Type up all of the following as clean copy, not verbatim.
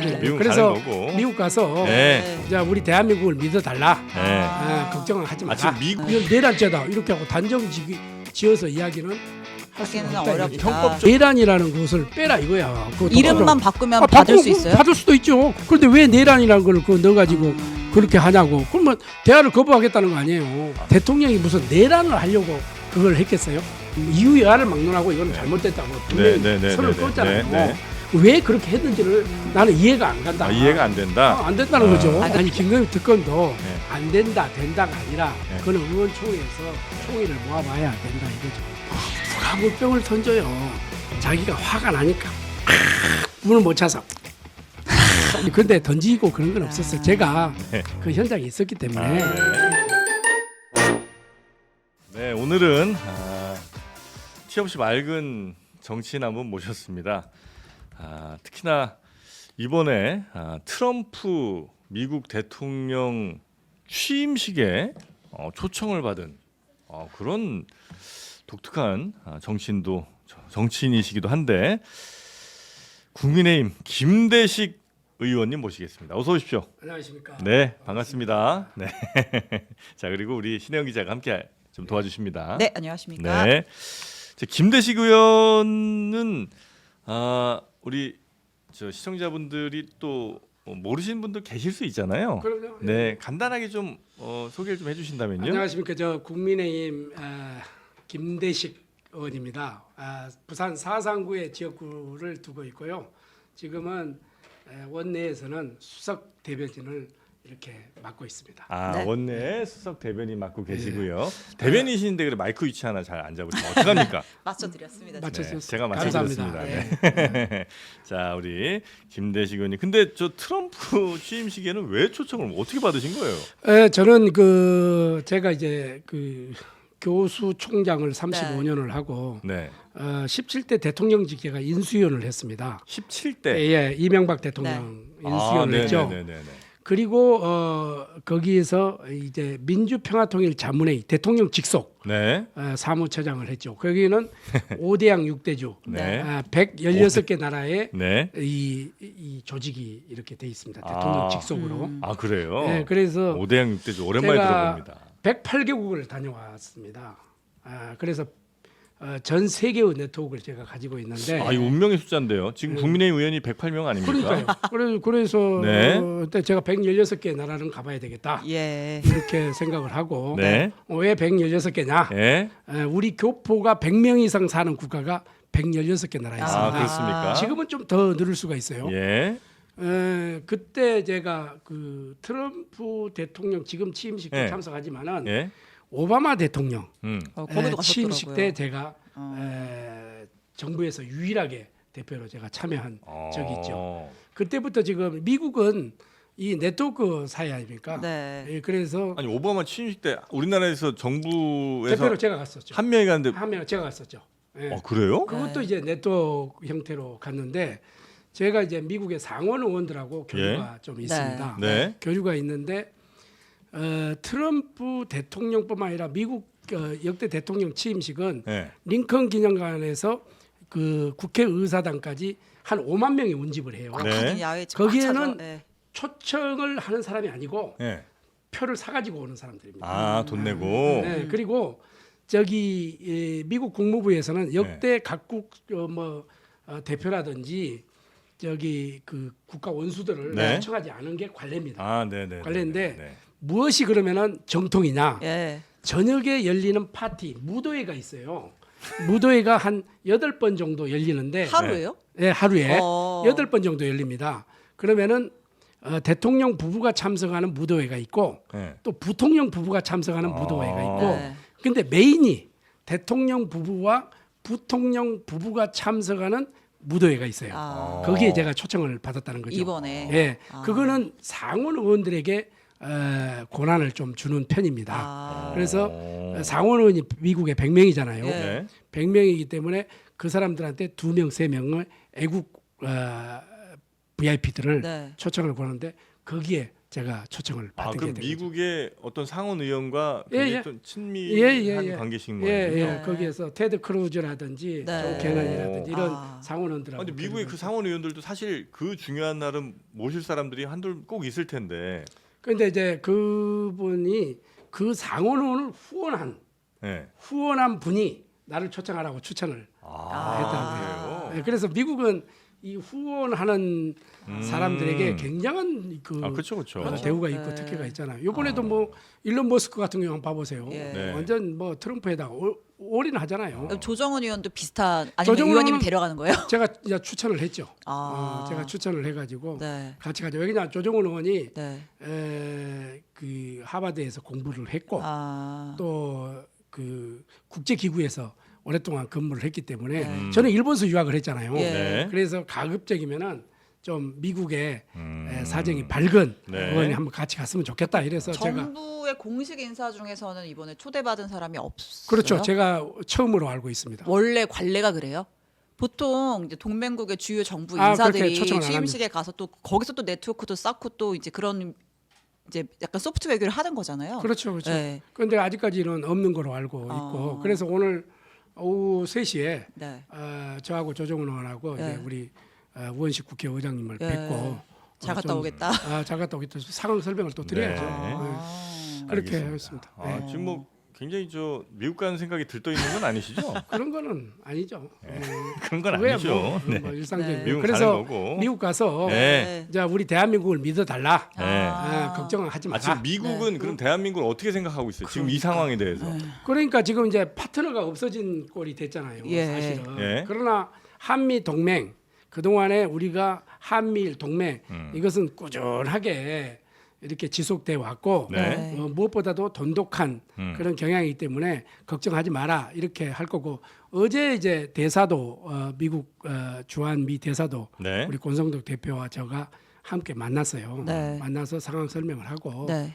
그게 미국 그래서 가는 거고. 미국 가서 네. 자 우리 대한민국을 믿어달라. 네. 걱정은 하지 마라. 지금 미국 이건 내란죄다 이렇게 하고 단정 지어서 이야기는 할 수가 하기는 없다. 어렵다. 형법 내란이라는 것을 빼라 이거야. 그거 이름만 바꾸면 받을 수 있어요? 받을 수도 있죠. 그런데 왜 내란이라는 걸 그거 넣어가지고 그렇게 하냐고. 그러면 대화를 거부하겠다는 거 아니에요. 대통령이 무슨 내란을 하려고 그걸 했겠어요? 이유 여하를 막론하고 이거는 잘못됐다고 분명히 선을 껐잖아요. 왜 그렇게 했는지를 나는 이해가 안 간다. 이해가 안 된다. 안 된다는 거죠. 아, 아니 김건희 특검도 네. 안 된다 된다가 아니라 네. 그거는 의원총회에서 총의를 모아봐야 된다 이거죠. 누가 물병을 던져요. 자기가 화가 나니까 문을 못 차서. 근데 던지고 그런 건 없었어요. 제가 네. 그 현장에 있었기 때문에. 네, 오늘은 티없이 맑은 정치인 한 분 모셨습니다. 특히나 이번에 트럼프 미국 대통령 취임식에 초청을 받은 그런 독특한 정치인이시기도 한데 국민의힘 김대식 의원님 모시겠습니다. 어서 오십시오. 안녕하십니까. 네, 반갑습니다. 네. 자, 그리고 우리 신혜영 기자가 함께 좀 도와주십니다. 네, 안녕하십니까. 네. 김대식 의원은 우리 시청자분들이 또 모르시는 분들 계실 수 있잖아요. 그럼요. 네, 간단하게 좀 소개를 좀 해주신다면요. 안녕하십니까. 저 국민의힘 김대식 의원입니다. 부산 사상구에 지역구를 두고 있고요. 지금은 원내에서는 수석 대변인을 이렇게 맡고 있습니다. 네. 원내 수석 대변인 맡고 계시고요. 대변인이신데 그래 마이크 위치 하나 잘 안 잡으시면 어떡합니까? 맞춰드렸습니다. 맞췄어요. 제가 감사합니다. 맞춰드렸습니다. 네. 자, 우리 김대식 의원님. 근데 저 트럼프 취임식에는 왜 초청을 어떻게 받으신 거예요? 저는 제가 이제 교수 총장을 35년을 하고 네. 17대 대통령직계가 인수위원을 했습니다. 17대. 예, 이명박 대통령 인수위원을 했죠. 네네네. 그리고 거기에서 이제 민주평화통일 자문회의 대통령 직속 네. 사무처장을 했죠. 거기는 5대양 6대주 네. 116개 나라의 네. 이 조직이 이렇게 돼 있습니다. 대통령 직속으로. 그래요. 네, 그래서 5대양 6대주 오랜만에 제가 들어봅니다. 108개국을 다녀왔습니다. 그래서 전 세계의 네트워크를 제가 가지고 있는데. 이 운명의 숫자인데요. 지금 국민의힘 의원이 108명 아닙니까? 그러니까요. 그래서 네. 그때 제가 116개 나라는 가봐야 되겠다. 예. 이렇게 생각을 하고. 네. 왜 116개냐? 네. 우리 교포가 100명 이상 사는 국가가 116개 나라에 있습니다. 그렇습니까? 지금은 좀 더 늘을 수가 있어요. 예. 그때 제가 트럼프 대통령 지금 취임식도 네. 참석하지만은 예. 오바마 대통령 거기도 취임식 가셨더라고요. 때 제가 정부에서 유일하게 대표로 제가 참여한 적이 있죠. 그때부터 지금 미국은 이 네트워크 사회 아닙니까? 네. 그래서 아니 오바마 취임식 때 우리나라에서 정부에서 대표로 제가 갔었죠. 한 명이 갔는데 한 명 제가 갔었죠. 예. 그래요? 그것도 이제 네트워크 형태로 갔는데 제가 이제 미국의 상원 의원들하고 교류가 좀 있습니다. 네. 교류가 있는데 트럼프 대통령뿐만 아니라 미국 역대 대통령 취임식은 네. 링컨 기념관에서 국회의사당까지 한 5만 명이 운집을 해요. 네. 야외 거기에는 네. 초청을 하는 사람이 아니고 네. 표를 사가지고 오는 사람들입니다. 돈 내고. 네, 그리고 미국 국무부에서는 역대 각국 대표라든지 국가 원수들을 네. 초청하지 않은 게 관례입니다. 네네. 관례인데 네. 무엇이 그러면은 정통이냐? 예. 저녁에 열리는 파티 무도회가 있어요. 무도회가 한 8번 정도 열리는데 하루예요? 네, 하루에 어. 8번 정도 열립니다. 그러면은 대통령 부부가 참석하는 무도회가 있고 네. 또 부통령 부부가 참석하는 무도회가 있고 네. 근데 메인이 대통령 부부와 부통령 부부가 참석하는 무도회가 있어요. 거기에 제가 초청을 받았다는 거죠. 이번에. 예, 그거는 상원 의원들에게 권한을 좀 주는 편입니다. 그래서 상원 의원이 미국에 100명이잖아요. 예. 100명이기 때문에 그 사람들한테 2명, 3명을 애국 VIP들을 네. 초청을 권하는데 거기에 제가 초청을 아 받게 그럼 된 거죠. 미국의 어떤 상원 의원과 예, 굉장히 예. 좀 친밀한 예. 관계신 예, 거예요. 예. 네. 거기에서 테드 크루즈라든지 네. 조 캐넌이라든지 이런 아. 상원원들하고. 근데 미국의 그 상원 의원들도 사실 그 중요한 날은 모실 사람들이 한둘 꼭 있을 텐데. 근데 이제 그분이 그 상원원을 네. 후원한 분이 나를 초청하라고 추천을 아, 예, 그래서 미국은 이 후원하는 사람들에게 굉장한 그 그렇죠, 그렇죠. 대우가 있고 네. 특혜가 있잖아요. 이번에도 뭐 일론 머스크 같은 경우 한번 봐보세요. 예. 네. 완전 뭐 트럼프에다가 올인하잖아요. 그럼 조정은 의원도 비슷한 아니면 조정은 의원님이 의원은 데려가는 거예요? 제가 이제 추천을 했죠. 아. 제가 추천을 해가지고 네. 같이 가죠. 왜냐 조정훈 의원이 네. 그 하버드에서 공부를 했고 아. 또 그 국제기구에서 오랫동안 근무를 했기 때문에 네. 저는 일본서 유학을 했잖아요. 예. 네. 그래서 가급적이면은 좀 미국의 음. 사정이 밝은 네. 의원이 한번 같이 갔으면 좋겠다. 이래서 제가 정부의 공식 인사 중에서는 이번에 초대받은 사람이 없어요. 그렇죠. 제가 처음으로 알고 있습니다. 원래 관례가 그래요? 보통 이제 동맹국의 주요 정부 그렇게 인사들이 초청을 안 취임식에 가서 또 거기서 또 네트워크도 쌓고 또 이제 그런 이제 약간 소프트 외교를 하는 거잖아요. 그렇죠, 그렇죠. 네. 그런데 아직까지는 없는 거로 알고 있고 그래서 오늘 오후 3시에 네. 저하고 조정훈 의원하고 네. 이제 우리 우원식 국회의장님을 네. 뵙고 잘 갔다 오겠다. 잘 갔다 오겠다. 상황 설명을 또 드려야죠. 네. 아. 그렇게 알겠습니다. 하겠습니다. 아, 지금 뭐 굉장히 저 미국 가는 생각이 들떠 있는 건 아니시죠? 그런 거는 아니죠. 그런 건 그거야 아니죠. 뭐, 네. 뭐 일상적인. 네. 미국은 그래서 가는 거고. 미국 가서 네. 자 우리 대한민국을 믿어달라. 네. 걱정하지 마라. 지금 미국은 그럼 대한민국을 어떻게 생각하고 있어요? 지금 이 상황에 대해서. 그러니까 지금 이제 파트너가 없어진 꼴이 됐잖아요. 예. 사실은. 예. 그러나 한미 동맹 그동안에 우리가 한미일 동맹 이것은 꾸준하게 이렇게 지속돼 왔고 네. 무엇보다도 돈독한 그런 경향이기 때문에 걱정하지 마라 이렇게 할 거고 어제 이제 대사도 미국 주한 미 대사도 네. 우리 권성동 대표와 저가 함께 만났어요. 네. 만나서 상황 설명을 하고 네.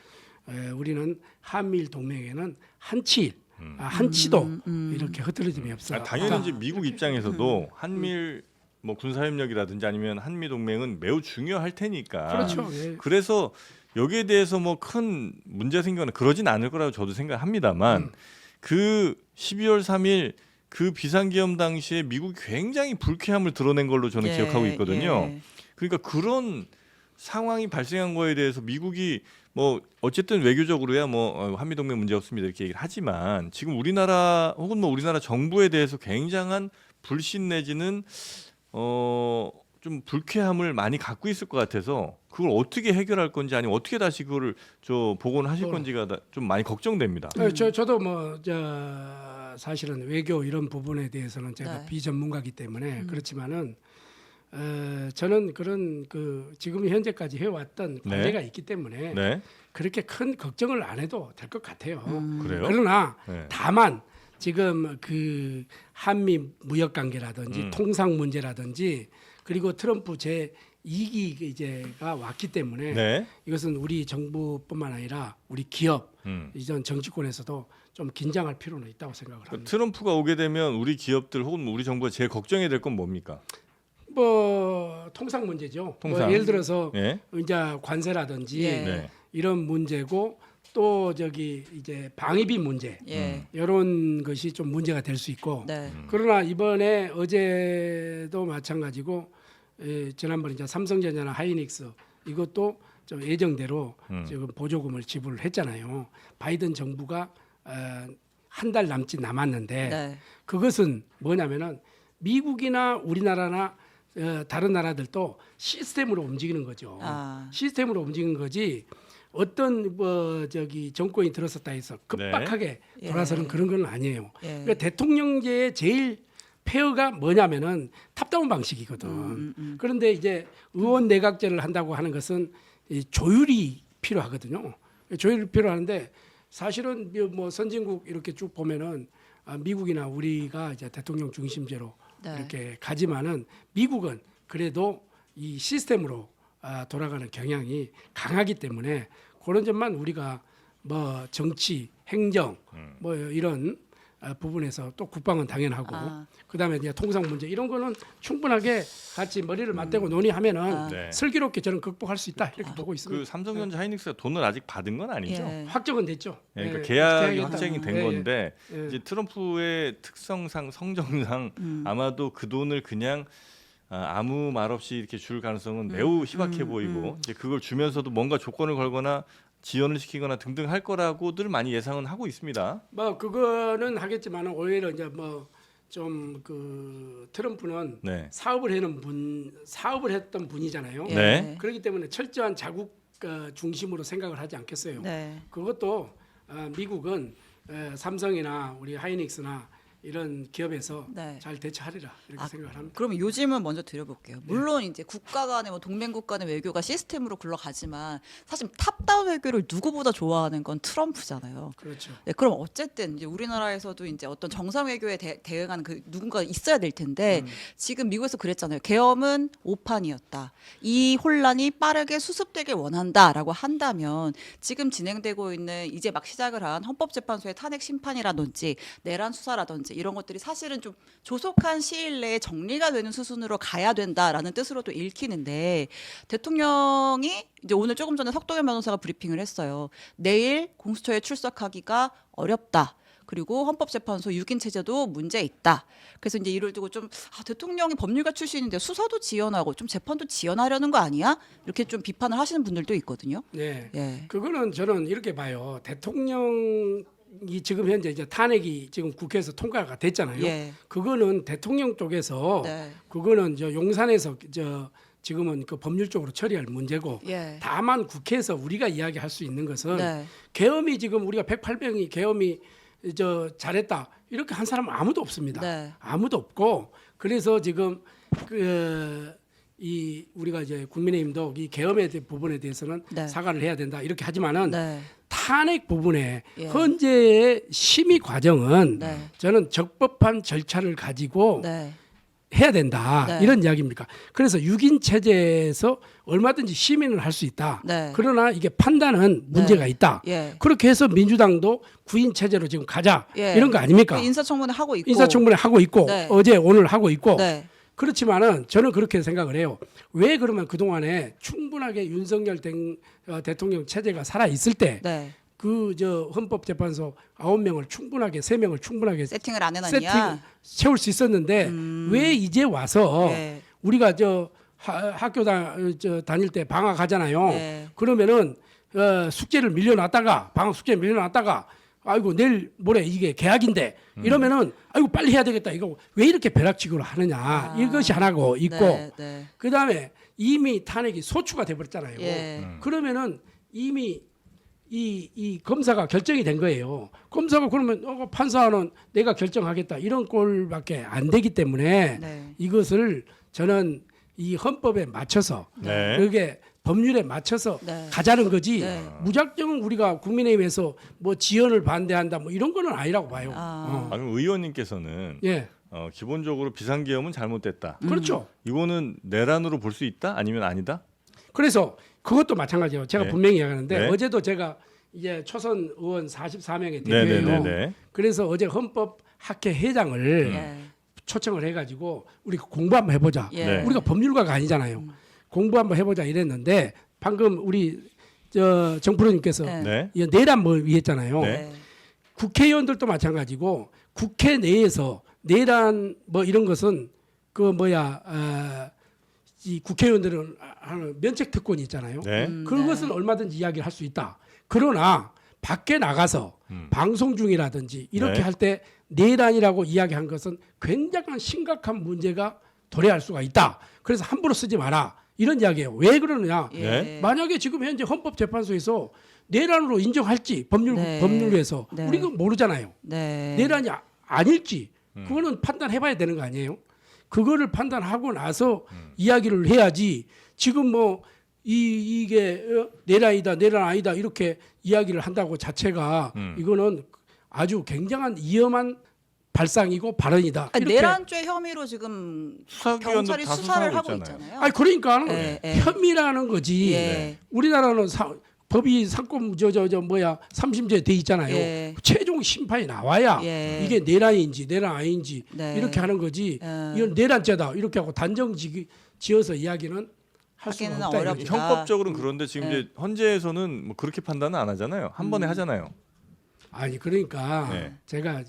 우리는 한미일 동맹에는 한치도 이렇게 흐트러짐이 없어. 당연히 이제 미국 입장에서도 한미일 뭐 군사협력이라든지 아니면 한미 동맹은 매우 중요할 테니까. 그렇죠. 예. 그래서 여기에 대해서 뭐 큰 문제 생기거나 그러진 않을 거라고 저도 생각합니다만 그 12월 3일 그 비상계엄 당시에 미국이 굉장히 불쾌함을 드러낸 걸로 저는 예, 기억하고 있거든요. 예. 그러니까 그런 상황이 발생한 거에 대해서 미국이 뭐 어쨌든 외교적으로야 뭐 한미 동맹 문제 없습니다 이렇게 얘기를 하지만 지금 우리나라 혹은 뭐 우리나라 정부에 대해서 굉장한 불신 내지는 좀 불쾌함을 많이 갖고 있을 것 같아서 그걸 어떻게 해결할 건지 아니면 어떻게 다시 그거를 복원하실 건지가 좀 많이 걱정됩니다. 저도 뭐 사실은 외교 이런 부분에 대해서는 제가 네. 비전문가이기 때문에 그렇지만은 저는 그런 그 지금 현재까지 해왔던 네. 관례가 있기 때문에 네, 그렇게 큰 걱정을 안 해도 될 것 같아요. 그래요? 그러나 네. 다만 지금 그 한미 무역 관계라든지 통상 문제라든지 그리고 트럼프 제 2기 이제가 왔기 때문에 네. 이것은 우리 정부뿐만 아니라 우리 기업 음. 이전 정치권에서도 좀 긴장할 필요는 있다고 생각을 그 합니다. 트럼프가 오게 되면 우리 기업들 혹은 뭐 우리 정부가 제일 걱정해야 될 건 뭡니까? 뭐 통상 문제죠. 통상. 뭐 예를 들어서 예. 이제 관세라든지 예. 네. 이런 문제고 또 저기 이제 방위비 문제 예. 이런 것이 좀 문제가 될 수 있고 네. 그러나 이번에 어제도 마찬가지고 지난번 이제 삼성전자나 하이닉스 이것도 좀 예정대로 지금 보조금을 지불을 했잖아요. 바이든 정부가 한 달 남짓 남았는데 네. 그것은 뭐냐면은 미국이나 우리나라나 다른 나라들도 시스템으로 움직이는 거죠. 아. 시스템으로 움직이는 거지. 어떤 뭐 저기 정권이 들어섰다 해서 급박하게 네. 돌아서는 예. 그런 건 아니에요. 예. 그러니까 대통령제의 제일 폐허가 뭐냐면은 탑다운 방식이거든. 그런데 이제 의원 내각제를 한다고 하는 것은 이 조율이 필요하거든요. 조율이 필요하는데 사실은 뭐 선진국 이렇게 쭉 보면은 미국이나 우리가 이제 대통령 중심제로 네. 이렇게 가지만은 미국은 그래도 이 시스템으로 돌아가는 경향이 강하기 때문에 그런 점만 우리가 뭐 정치, 행정 뭐 이런 부분에서 또 국방은 당연하고 아. 그다음에 이제 통상 문제 이런 거는 충분하게 같이 머리를 맞대고 논의하면은 네. 슬기롭게 저는 극복할 수 있다 이렇게 보고 그 있습니다. 삼성전자 하이닉스가 돈을 아직 받은 건 아니죠. 예. 확정은 됐죠. 예, 그러니까 예, 계약이 계약했다. 확정이 된 예, 예. 건데 예. 이제 트럼프의 특성상 성정상 아마도 그 돈을 그냥 아무 말 없이 이렇게 줄 가능성은 매우 희박해 보이고 이제 그걸 주면서도 뭔가 조건을 걸거나 지연을 시키거나 등등 할 거라고들 많이 예상은 하고 있습니다. 뭐 그거는 하겠지만 오히려 이제 뭐 좀 그 트럼프는 네. 사업을 했던 분이잖아요. 예. 네. 그렇기 때문에 철저한 자국 중심으로 생각을 하지 않겠어요. 네. 그것도 미국은 삼성이나 우리 하이닉스나 이런 기업에서 네. 잘 대처하리라 이렇게 아, 생각을 합니다. 그러면 요즘은 먼저 드려볼게요. 물론 이제 국가 간의 뭐 동맹국 간의 외교가 시스템으로 굴러가지만 사실 탑다운 외교를 누구보다 좋아하는 건 트럼프잖아요. 그렇죠. 네, 그럼 어쨌든 이제 우리나라에서도 이제 어떤 정상 외교에 대응하는 그 누군가 있어야 될 텐데 지금 미국에서 그랬잖아요. 계엄은 오판이었다. 이 혼란이 빠르게 수습되길 원한다라고 한다면 지금 진행되고 있는 이제 막 시작을 한 헌법재판소의 탄핵 심판이라든지 내란 수사라든지 이런 것들이 사실은 좀 조속한 시일 내에 정리가 되는 수순으로 가야 된다라는 뜻으로도 읽히는데 대통령이 이제 오늘 조금 전에 석동현 변호사가 브리핑을 했어요. 내일 공수처에 출석하기가 어렵다. 그리고 헌법재판소 6인 체제도 문제 있다. 그래서 이제 이를 두고 좀 대통령이 법률가 출신인데 수사도 지연하고 좀 재판도 지연하려는 거 아니야? 이렇게 좀 비판을 하시는 분들도 있거든요. 네. 예. 그거는 저는 이렇게 봐요. 대통령이 지금 현재 이제 탄핵이 지금 국회에서 통과가 됐잖아요. 예. 그거는 대통령 쪽에서 네. 그거는 저 용산에서 지금은 그 법률적으로 처리할 문제고 예. 다만 국회에서 우리가 이야기할 수 있는 것은 네. 계엄이 지금 우리가 108명이 계엄이 잘했다 이렇게 한 사람은 아무도 없습니다. 네. 아무도 없고 그래서 지금 이 우리가 이제 국민의힘도 이 계엄의 부분에 대해서는 네. 사과를 해야 된다 이렇게 하지만은 네. 탄핵 부분에 예. 현재의 심의 과정은 네. 저는 적법한 절차를 가지고 네. 해야 된다 네. 이런 이야기입니까? 그래서 6인 체제에서 얼마든지 시민을 할 수 있다. 네. 그러나 이게 판단은 문제가 있다. 예. 그렇게 해서 민주당도 9인 체제로 지금 가자 예. 이런 거 아닙니까? 인사청문회 하고 있고. 인사청문회 하고 있고 네. 어제 오늘 하고 있고 네. 그렇지만은 저는 그렇게 생각을 해요. 왜 그러면 그 동안에 충분하게 윤석열 대통령 체제가 살아 있을 때 네. 그 헌법재판소 9명을 충분하게 3명을 충분하게 세팅을 안 세팅 해놨냐? 채울 수 있었는데 왜 이제 와서 예. 우리가 학교 다닐 때 방학하잖아요. 예. 그러면은 숙제를 밀려놨다가 방학 숙제 밀려놨다가 아이고 내일 모레 이게 개학인데 이러면은 아이고 빨리 해야 되겠다 이거 왜 이렇게 벼락치기로 하느냐 이것이 하나고 있고 네. 네. 그 다음에 이미 탄핵이 소추가 돼버렸잖아요. 예. 그러면은 이미 이 검사가 결정이 된 거예요. 검사가 그러면 판사는 내가 결정하겠다 이런 꼴밖에 안 되기 때문에 네. 이것을 저는 이 헌법에 맞춰서 네. 그게 법률에 맞춰서 네. 가자는 거지 네. 무작정 우리가 국민의힘에서 뭐 지연을 반대한다 뭐 이런 거는 아니라고 봐요. 아. 그럼 의원님께서는 예, 기본적으로 비상계엄은 잘못됐다. 그렇죠. 이거는 내란으로 볼 수 있다? 아니면 아니다? 그래서 그것도 마찬가지예요. 제가 네. 분명히 이야기하는데 네. 어제도 제가 이제 초선 의원 44명의 대표예요. 네네네. 그래서 어제 헌법학회 회장을 예. 초청을 해가지고 우리 공부 한번 해보자. 예. 네. 우리가 법률가가 아니잖아요. 공부 한번 해보자 이랬는데 방금 우리 정프로님께서 네. 네. 이 내란 뭐 했잖아요. 네. 네. 국회의원들도 마찬가지고 국회 내에서 내란 뭐 이런 것은 이 국회의원들은 하는 면책 특권이 있잖아요. 네. 그것은 얼마든지 이야기를 할 수 있다. 그러나 밖에 나가서 방송 중이라든지 이렇게 네. 할 때 내란이라고 이야기한 것은 굉장한 심각한 문제가 도래할 수가 있다. 그래서 함부로 쓰지 마라. 이런 이야기예요. 왜 그러느냐? 예. 네. 만약에 지금 현재 헌법재판소에서 내란으로 인정할지 네. 법률에서 네. 우리가 모르잖아요. 네. 내란이 아닐지 그거는 판단해봐야 되는 거 아니에요? 그거를 판단하고 나서 이야기를 해야지 지금 뭐 이게 내란이다 내란 아니다 이렇게 이야기를 한다고 자체가 이거는 아주 굉장한 위험한 발상이고 발언이다. 아니, 이렇게. 내란죄 혐의로 지금 수사기관도 경찰이 다 수사를 수사하고 하고 있잖아요. 있잖아요. 아니 그러니까 예, 예. 혐의라는 거지. 예. 우리나라는 법이 상권 뭐야 3심제에 돼 있잖아요. 예. 최종 심판이 나와야 예. 이게 내란인지 내란 아닌지 네. 이렇게 하는 거지. 예. 이건 내란죄다 이렇게 하고 단정 지어서 이야기는 할 수가 하기는 없다. 어렵다. 이거죠. 형법적으로는 그런데 지금 네. 이제 헌재에서는 뭐 그렇게 판단은 안 하잖아요. 한 번에 하잖아요. 아니 그러니까 네. 제가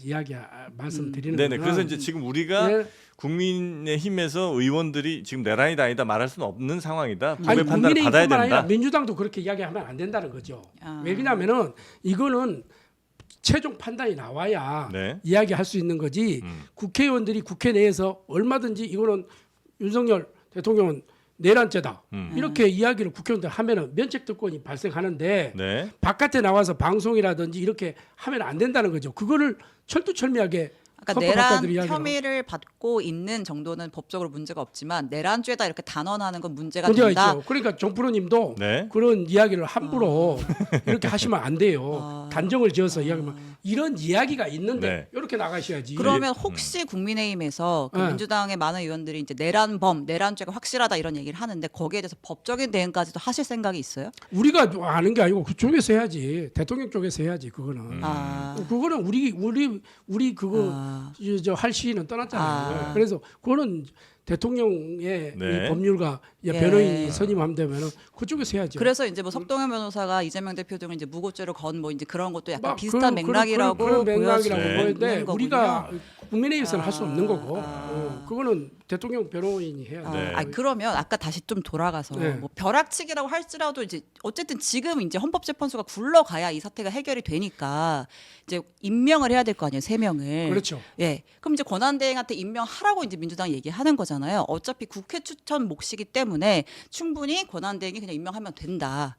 말씀드리는 네네. 거는 그래서 이제 지금 우리가 예. 국민의힘에서 의원들이 지금 내란이다 아니다 말할 수는 없는 상황이다. 아니 법의 판단을 받아야 국민의힘뿐만 아니라 된다. 민주당도 그렇게 이야기하면 안 된다는 거죠. 아. 왜냐하면은 이거는 최종 판단이 나와야 네. 이야기할 수 있는 거지. 국회의원들이 국회 내에서 얼마든지 이거는 윤석열 대통령은 내란죄다 이렇게 이야기를 국회의원들 하면은 면책특권이 발생하는데 네. 바깥에 나와서 방송이라든지 이렇게 하면 안 된다는 거죠. 그거를 철두철미하게 그러니까 헌법학자들이 내란 이야기를 혐의를 받고 있는 정도는 법적으로 문제가 없지만 내란죄다 이렇게 단언하는 건 문제가 문제가 된다. 있죠. 그러니까 정프로님도 네. 그런 이야기를 함부로 이렇게 하시면 안 돼요. 단정을 지어서 이야기하면 이런 이야기가 있는데 네. 이렇게 나가셔야지. 그러면 혹시 국민의힘에서 그 네. 민주당의 많은 의원들이 이제 내란죄가 확실하다 이런 얘기를 하는데 거기에 대해서 법적인 대응까지도 하실 생각이 있어요? 우리가 아는 게 아니고 그쪽에서 해야지. 대통령 쪽에서 해야지 그거는. 그거는 우리 그거 저 할 시기는 떠났잖아요. 그래서 그거는 대통령의 네. 이 법률가 예. 변호인이 선임하면 그쪽에서 해야죠. 그래서 이제 뭐 석동현 변호사가 이재명 대표 등을 이제 무고죄로 건 뭐 이제 그런 것도 약간 막 비슷한 맥락이라고 그런 맥락이라고 네. 보이는데 거군요. 우리가 국민의힘에서는 할 수 없는 거고 그거는 대통령 변호인이 해야 네. 아, 그러면 아까 다시 좀 돌아가서 네. 뭐 벼락치기라고 할지라도 이제 어쨌든 지금 이제 헌법재판소가 굴러가야 이 사태가 해결이 되니까 이제 임명을 해야 될 거 아니에요, 3명을. 그렇죠. 예. 그럼 이제 권한대행한테 임명하라고 이제 민주당이 얘기하는 거잖아요. 어차피 국회 추천 몫이기 때문에 충분히 권한대행이 그냥 임명하면 된다.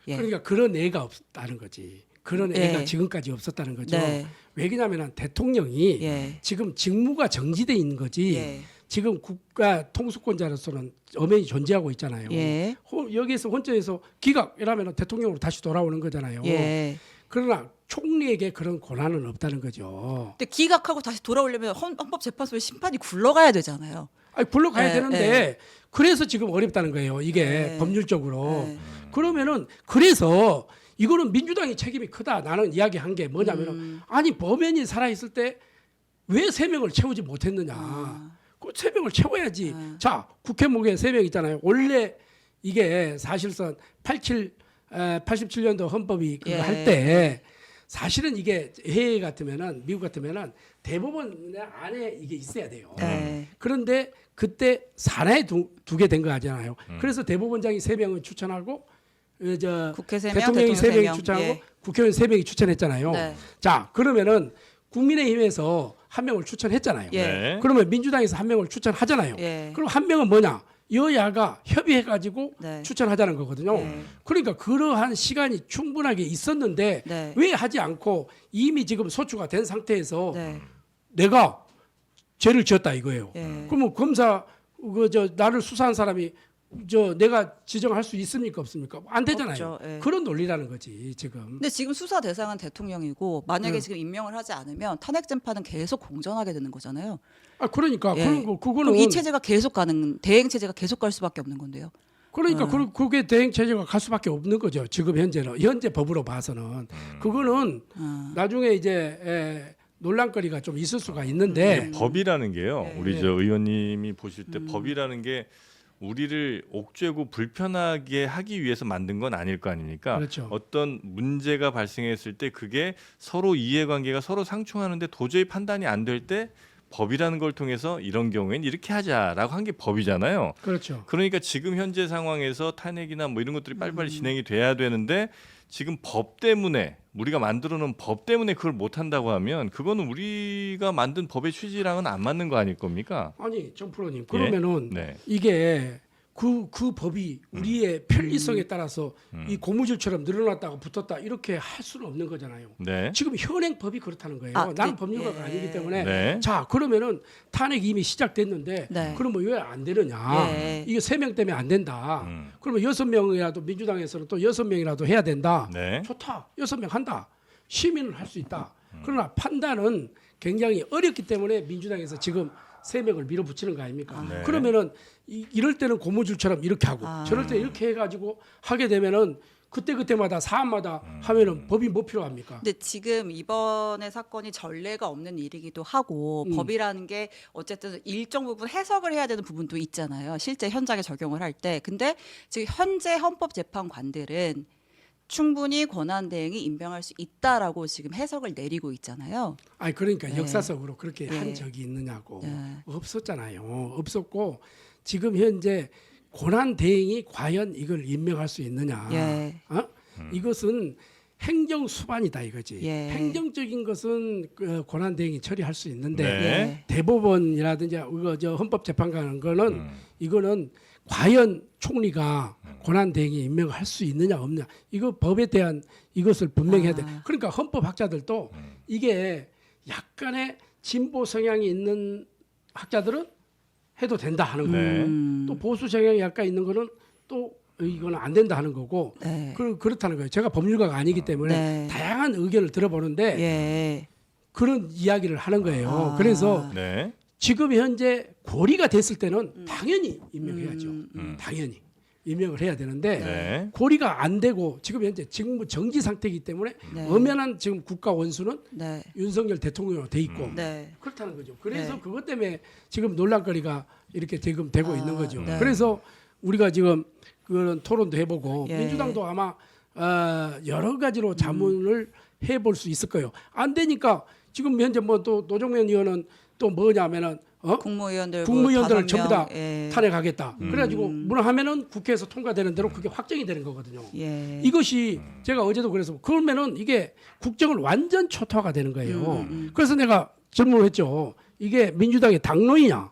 예. 그러니까 그런 애가 없다는 거지. 그런 예. 애가 지금까지 없었다는 거죠. 네. 왜냐하면 대통령이 예. 지금 직무가 정지돼 있는 거지. 예. 지금 국가 통수권자로서는 엄연히 존재하고 있잖아요. 예. 여기에서 헌재에서 기각 이러면 대통령으로 다시 돌아오는 거잖아요. 예. 그러나 총리에게 그런 권한은 없다는 거죠. 근데 기각하고 다시 돌아오려면 헌법재판소의 심판이 굴러가야 되잖아요. 아니 불러가야 예, 되는데 그래서 지금 어렵다는 거예요. 이게 예. 법률적으로. 예. 그러면은 그래서 이거는 민주당이 책임이 크다. 나는 이야기한 게 뭐냐면은 아니 법원이 살아 있을 때 왜 3명을 채우지 못했느냐. 그 3명을 채워야지. 자, 국회목에 3명 있잖아요. 원래 이게 사실상 87년도 헌법이 그거 예. 할 때 사실은 이게 해외 같으면은 미국 같으면은 대법원 안에 이게 있어야 돼요. 네. 그런데 그때 산하에 두게 된 거 아니잖아요. 그래서 대법원장이 3명을 추천하고 국회 3명, 대통령이 대통령 3명이 3명. 추천하고 예. 국회의원 3명이 추천했잖아요. 네. 자, 그러면은 국민의힘에서 1명을 추천했잖아요. 예. 네. 그러면 민주당에서 1명을 추천하잖아요. 예. 그럼 1명은 뭐냐? 여야가 협의해가지고 네. 추천하자는 거거든요. 네. 그러니까 그러한 시간이 충분하게 있었는데 네. 왜 하지 않고 이미 지금 소추가 된 상태에서 네. 내가 죄를 지었다 이거예요. 예. 그러면 검사 나를 수사한 사람이 내가 지정할 수 있습니까 없습니까? 안 되잖아요. 없죠. 예. 그런 논리라는 거지 지금. 근데 지금 수사 대상은 대통령이고 만약에 네. 지금 임명을 하지 않으면 탄핵 재판은 계속 공전하게 되는 거잖아요. 그러니까 예. 그거는 그럼 이 체제가 계속 대행 체제가 계속 갈 수밖에 없는 건데요. 그러니까 그게 대행 체제가 갈 수밖에 없는 거죠. 지금 현재 법으로 봐서는 그거는 나중에 이제 논란거리가 좀 있을 수가 있는데 법이라는 게요. 네. 우리 네. 저 의원님이 보실 때 법이라는 게 우리를 옥죄고 불편하게 하기 위해서 만든 건 아닐 거 아닙니까? 그렇죠. 어떤 문제가 발생했을 때 그게 서로 이해관계가 서로 상충하는데 도저히 판단이 안 될 때 법이라는 걸 통해서 이런 경우에는 이렇게 하자라고 한 게 법이잖아요. 그렇죠. 그러니까 지금 현재 상황에서 탄핵이나 뭐 이런 것들이 빨리빨리 진행이 돼야 되는데 지금 법 때문에 우리가 만들어 놓은 법 때문에 그걸 못 한다고 하면 그거는 우리가 만든 법의 취지랑은 안 맞는 거 아닐 겁니까? 아니 정프로님 그러면은 네. 이게 그 법이 우리의 편리성에 따라서 이 고무줄처럼 늘어났다가 붙었다 이렇게 할 수는 없는 거잖아요. 네. 지금 현행 법이 그렇다는 거예요. 아, 나는 네. 법률가가 예. 아니기 때문에 네. 자 그러면은 탄핵이 이미 시작됐는데 네. 그러면 왜 안 되느냐? 예. 이게 3명 때문에 안 된다. 음. 그러면 6명이라도 민주당에서는 또 6명이라도 해야 된다. 네. 좋다. 6명 한다. 시민은 할 수 있다. 그러나 판단은 굉장히 어렵기 때문에 민주당에서 지금 3명을 밀어붙이는 거 아닙니까? 네. 그러면은 이럴 때는 고무줄처럼 이렇게 하고 저럴 때 이렇게 해가지고 하게 되면은 그때마다 사안마다 하면은 법이 뭐 필요합니까? 근데 지금 이번의 사건이 전례가 없는 일이기도 하고 법이라는 게 어쨌든 일정 부분 해석을 해야 되는 부분도 있잖아요. 실제 현장에 적용을 할 때. 근데 지금 현재 헌법재판관들은 충분히 권한대행이 임명할 수 있다라고 지금 해석을 내리고 있잖아요. 아니 그러니까 네. 역사적으로 그렇게 네. 한 적이 있느냐고. 네. 없었잖아요. 없었고 지금 현재 고난 대행이 과연 이걸 임명할 수 있느냐? 예. 이것은 행정 수반이다 이거지. 예. 행정적인 것은 그 고난 대행이 처리할 수 있는데 네. 예. 대법원이라든지 이거 저 헌법재판관 거는 이거는 과연 총리가 고난 대행이 임명할 수 있느냐 없느냐 이거 법에 대한 이것을 분명히 해야 돼. 그러니까 헌법학자들도 이게 약간의 진보 성향이 있는 학자들은 해도 된다 하는 거고 네. 또 보수 성향이 약간 있는 거는 또 이거는 안 된다 하는 거고 네. 그렇다는 거예요. 제가 법률가가 아니기 때문에 네. 다양한 의견을 들어보는데 예. 그런 이야기를 하는 거예요. 그래서 네. 지금 현재 고리가 됐을 때는 당연히 임명해야죠. 당연히 임명을 해야 되는데 네. 고리가 안 되고 지금 현재 직무 정지 상태이기 때문에 네. 엄연한 지금 국가 원수는 네. 윤석열 대통령으로 돼 있고 네. 그렇다는 거죠. 그래서 네. 그것 때문에 지금 논란거리가 이렇게 지금 되고 있는 거죠. 네. 그래서 우리가 지금 그런 토론도 해보고 예. 민주당도 아마 여러 가지로 자문을 해볼 수 있을 거예요. 안 되니까 지금 현재 뭐 또 노정면 의원은 또 뭐냐면은 국무위원들 국무위원들을 뭐 전부 다 5명, 예. 탄핵하겠다. 그래가지고 문하면은 국회에서 통과되는 대로 그게 확정이 되는 거거든요. 예. 이것이 제가 어제도 그래서 그러면은 이게 국정을 완전 초토화가 되는 거예요. 그래서 내가 질문을 했죠. 이게 민주당의 당론이냐,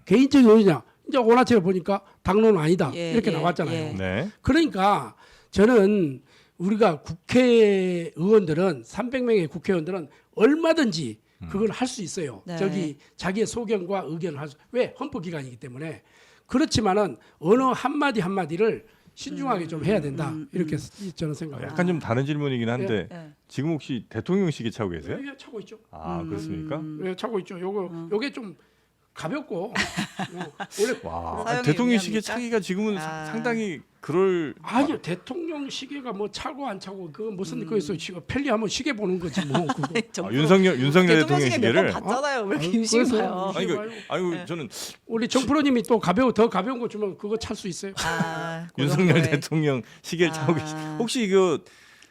개인적인 의지냐. 이제 원화책을 보니까 당론은 아니다. 예, 이렇게 예, 나왔잖아요. 예. 네. 그러니까 저는 우리가 국회의원들은 300명의 국회의원들은 얼마든지 그걸 할 수 있어요. 네. 저기 자기의 소견과 의견을 할 수. 왜 헌법기관이기 때문에 그렇지만은 어느 한마디 한마디를 신중하게 좀 해야 된다. 이렇게 저는 생각합니다. 약간 좀 다른 질문이긴 한데 예. 지금 혹시 대통령 시계 차고 계세요? 예, 차고 있죠. 아 그렇습니까? 예, 차고 있죠. 요게 좀 가볍고 원래 와 사용이 대통령 시계 용이합니까? 차기가 지금은 아. 상당히 그럴 아니요 대통령 시계가 뭐 차고 안 차고 그건 무슨 거있어 지금 편리하면 시계 보는 거지 뭐 그거. 윤석열 대통령 시계 시계를 몇번 봤잖아요. 왜 이렇게 아유, 유심히 그래서 봐요? 아니 봐요. 아이고 저는 우리 정프로님이 또 더 가벼운 거 주면 그거 찰 수 있어요. 아, 그 윤석열 정도의. 대통령 시계를 차고 계시. 혹시 이거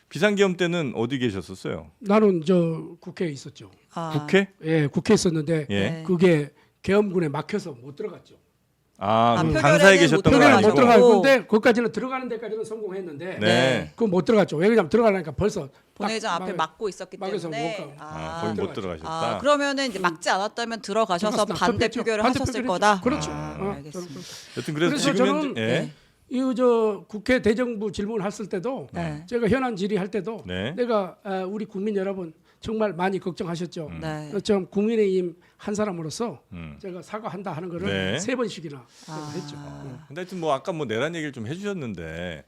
비상계엄 때는 어디 계셨었어요? 나는 저 국회에 있었죠. 아, 국회? 예, 국회에 있었는데 예. 네. 그게 계엄군에 막혀서 못 들어갔죠. 아, 아, 그럼 표결에는 당사에 못 계셨던 건 표결에 들어가죠. 못 아니고. 들어가는데 거기까지는 들어가는 데까지는 성공했는데 네. 그거 못 들어갔죠. 왜냐면 들어가려니까 벌써 본회의장 딱 앞에 막고 있었기 막아서 때문에 못 가. 아, 거기 못 들어가죠. 들어가셨다. 그러면은 이제 막지 않았다면 들어가셔서 들어갔으나 반대 투표했죠. 표결을 반대 하셨을 표결했죠. 거다. 그렇죠. 알겠습니다. 여튼 그래서 그래서 지금 저는 현재 예. 이저 국회 대정부 질문을 했을 때도 네. 제가 현안 질의할 때도 네. 내가 우리 국민 여러분 정말 많이 걱정하셨죠. 네. 좀 국민의힘 한 사람으로서 음. 제가 사과한다 하는 거를 네. 3번씩이나 제가 아. 했죠. 근데 하여튼 뭐 아까 뭐 내란 얘기를 좀 해주셨는데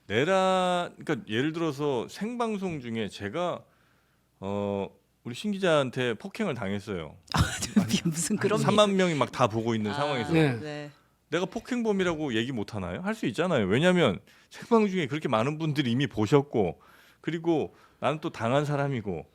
내란 그러니까 예를 들어서 생방송 중에 제가 우리 신 기자한테 폭행을 당했어요. 무슨 그런 3만 명이 막 다 보고 있는 상황에서 네. 네. 내가 폭행범이라고 얘기 못 하나요? 할 수 있잖아요. 왜냐하면 생방 중에 그렇게 많은 분들이 이미 보셨고 그리고 나는 또 당한 사람이고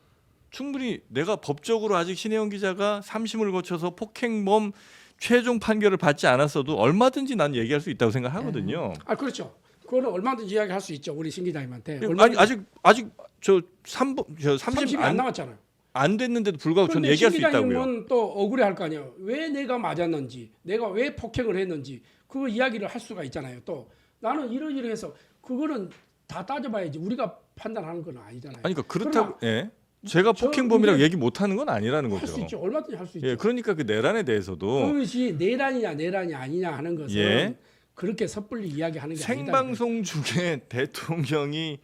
충분히 내가 법적으로 아직 신혜영 기자가 3심을 거쳐서 폭행범 최종 판결을 받지 않았어도 얼마든지 난 얘기할 수 있다고 생각하거든요. 아 그렇죠. 그거는 얼마든지 이야기할 수 있죠. 우리 신 기자님한테. 아니 아직 저 3심 30이 안 남았잖아요. 안 됐는데도 불구하고 저는 그런데 얘기할 신 수 있다고요. 기자님은 또 억울해할 거 아니에요. 왜 내가 맞았는지, 내가 왜 폭행을 했는지 그 이야기를 할 수가 있잖아요. 또 나는 이러이러해서 그거는 다 따져봐야지. 우리가 판단하는 건 아니잖아요. 아니 그러니까 그렇다고 예. 제가 저 폭행범이라고 우리가 얘기 못 하는 건 아니라는 할 거죠. 수 있죠. 얼마든지 할 수 있죠. 예, 그러니까 그 내란에 대해서도 그것이 내란이 아니냐 하는 것은 예. 그렇게 섣불리 이야기하는 게 아니다. 생방송 중에 대통령이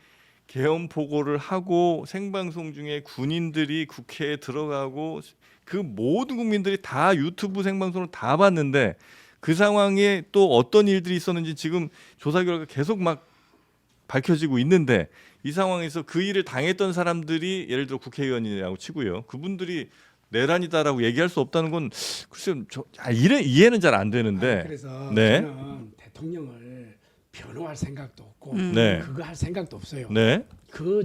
계엄 보고를 하고 생방송 중에 군인들이 국회에 들어가고 그 모든 국민들이 다 유튜브 생방송을 다 봤는데 그 상황에 또 어떤 일들이 있었는지 지금 조사 결과 계속 막 밝혀지고 있는데 이 상황에서 그 일을 당했던 사람들이 예를 들어 국회의원이라고 치고요. 그분들이 내란이다라고 얘기할 수 없다는 건 글쎄요. 이해는 잘 안 되는데. 그래서 네. 저는 대통령을 변호할 생각도 없고 네. 그거 할 생각도 없어요. 네. 그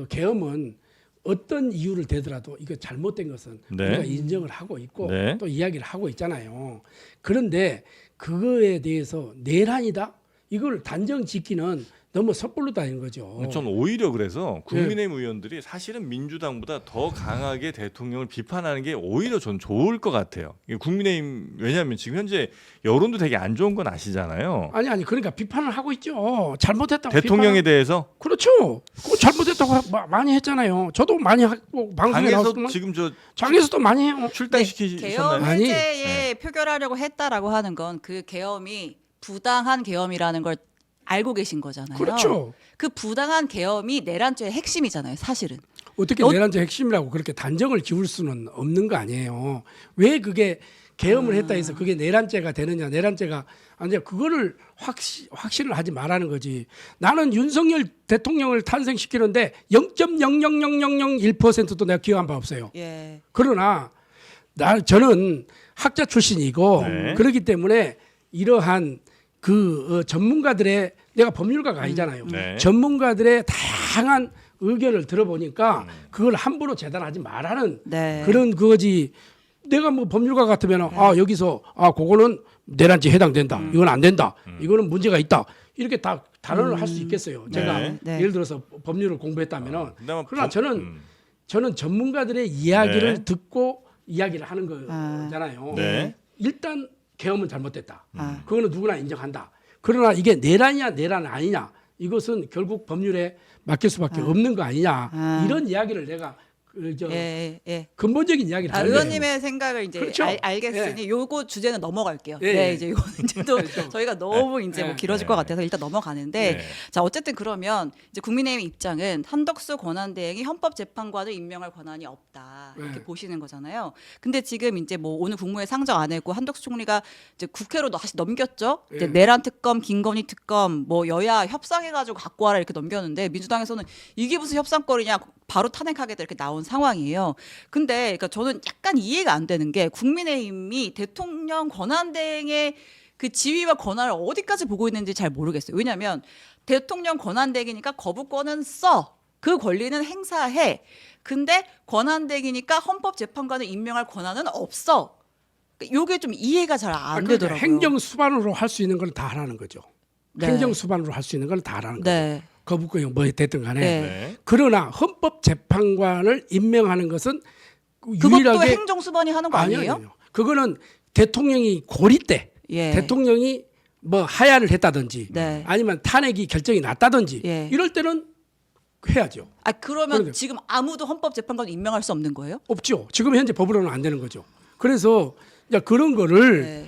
계엄은 어떤 이유를 대더라도 이거 잘못된 것은 네. 우리가 인정을 하고 있고 네. 또 이야기를 하고 있잖아요. 그런데 그거에 대해서 내란이다? 이걸 단정 짓기는 너무 섣불르다는 거죠. 전 오히려 그래서 국민의힘 의원들이 사실은 민주당보다 더 강하게 대통령을 비판하는 게 오히려 전 좋을 것 같아요. 이게 국민의힘 왜냐하면 지금 현재 여론도 되게 안 좋은 건 아시잖아요. 아니 그러니까 비판을 하고 있죠. 잘못했다고 대통령에 대해서 그렇죠. 그거 잘못했다고 많이 했잖아요. 저도 많이 하고 방송에 당에서 나왔지만 지금 저 장에서도 많이 해요. 개엄 출당시키셨나요? 아니. 해제에 표결하려고 했다라고 하는 건 그 계엄이 부당한 계엄이라는 걸 알고 계신 거잖아요. 그렇죠. 그 부당한 계엄이 내란죄의 핵심이잖아요, 사실은. 어떻게 내란죄 핵심이라고 그렇게 단정을 지을 수는 없는 거 아니에요. 왜 그게 계엄을 했다 해서 그게 내란죄가 되느냐? 내란죄가 아니야. 그거를 확신을 하지 말라는 거지. 나는 윤석열 대통령을 탄생시키는데 0.00001%도 내가 기여한 바 없어요. 예. 그러나 저는 학자 출신이고 네. 그렇기 때문에 이러한 그 전문가들의 내가 법률가가 아니잖아요. 네. 전문가들의 다양한 의견을 들어보니까 그걸 함부로 재단하지 말라는 네. 그런 그거지. 내가 뭐 법률가 같으면 여기서 그거는 내란죄 해당된다. 이건 안 된다. 이거는 문제가 있다. 이렇게 다 단언을 할 수 있겠어요. 제가 네. 네. 예를 들어서 법률을 공부했다면은 그다음에 그러나 저는 전문가들의 이야기를 듣고 이야기를 하는 거잖아요. 네. 일단 계엄은 잘못됐다. 아. 그거는 누구나 인정한다. 그러나 이게 내란이냐 내란 아니냐 이것은 결국 법률에 맡길 수밖에 없는 거 아니냐 이런 이야기를 내가 예. 근본적인 이야기를 하는 거예요. 의원님의 생각을 이제 그렇죠. 알겠으니 요거 주제는 넘어갈게요. 예, 네, 예. 이제 요거는 이제 또 그렇죠. 저희가 너무 이제 뭐 예. 길어질 것 같아서 일단 넘어가는데 네. 자 어쨌든 그러면 이제 국민의힘 입장은 한덕수 권한대행이 헌법재판관을 임명할 권한이 없다 이렇게 네. 보시는 거잖아요. 근데 지금 이제 뭐 오늘 국무회 상정 안 했고 한덕수 총리가 이제 국회로 다시 넘겼죠. 이제 예. 내란 특검, 김건희 특검 뭐 여야 협상해가지고 갖고 와라 이렇게 넘겼는데 민주당에서는 이게 무슨 협상거리냐 바로 탄핵하겠다 이렇게 나온 상황이에요. 근데 그러니까 저는 약간 이해가 안 되는 게 국민의힘이 대통령 권한대행의 그 지위와 권한을 어디까지 보고 있는지 잘 모르겠어요. 왜냐하면 대통령 권한대행이니까 거부권은 써. 그 권리는 행사해. 근데 권한대행이니까 헌법재판관을 임명할 권한은 없어. 요게 좀 이해가 잘 안 그러니까 되더라고요. 행정 수반으로 할 수 있는 건 다 하라는 거죠. 네. 행정 수반으로 할 수 있는 건 다 하라는 거죠. 네. 거부권이 뭐 됐든 간에. 네. 네. 그러나 헌법재판관을 임명하는 것은 그것도 유일하게 행정수반이 하는 거 아니에요? 아니요. 그거는 대통령이 고리 때 예. 대통령이 뭐 하야를 했다든지 네. 아니면 탄핵이 결정이 났다든지 예. 이럴 때는 해야죠. 아 그러면 그러니까. 지금 아무도 헌법재판관 임명할 수 없는 거예요? 없죠. 지금 현재 법으로는 안 되는 거죠. 그래서 이제 그런 거를 네.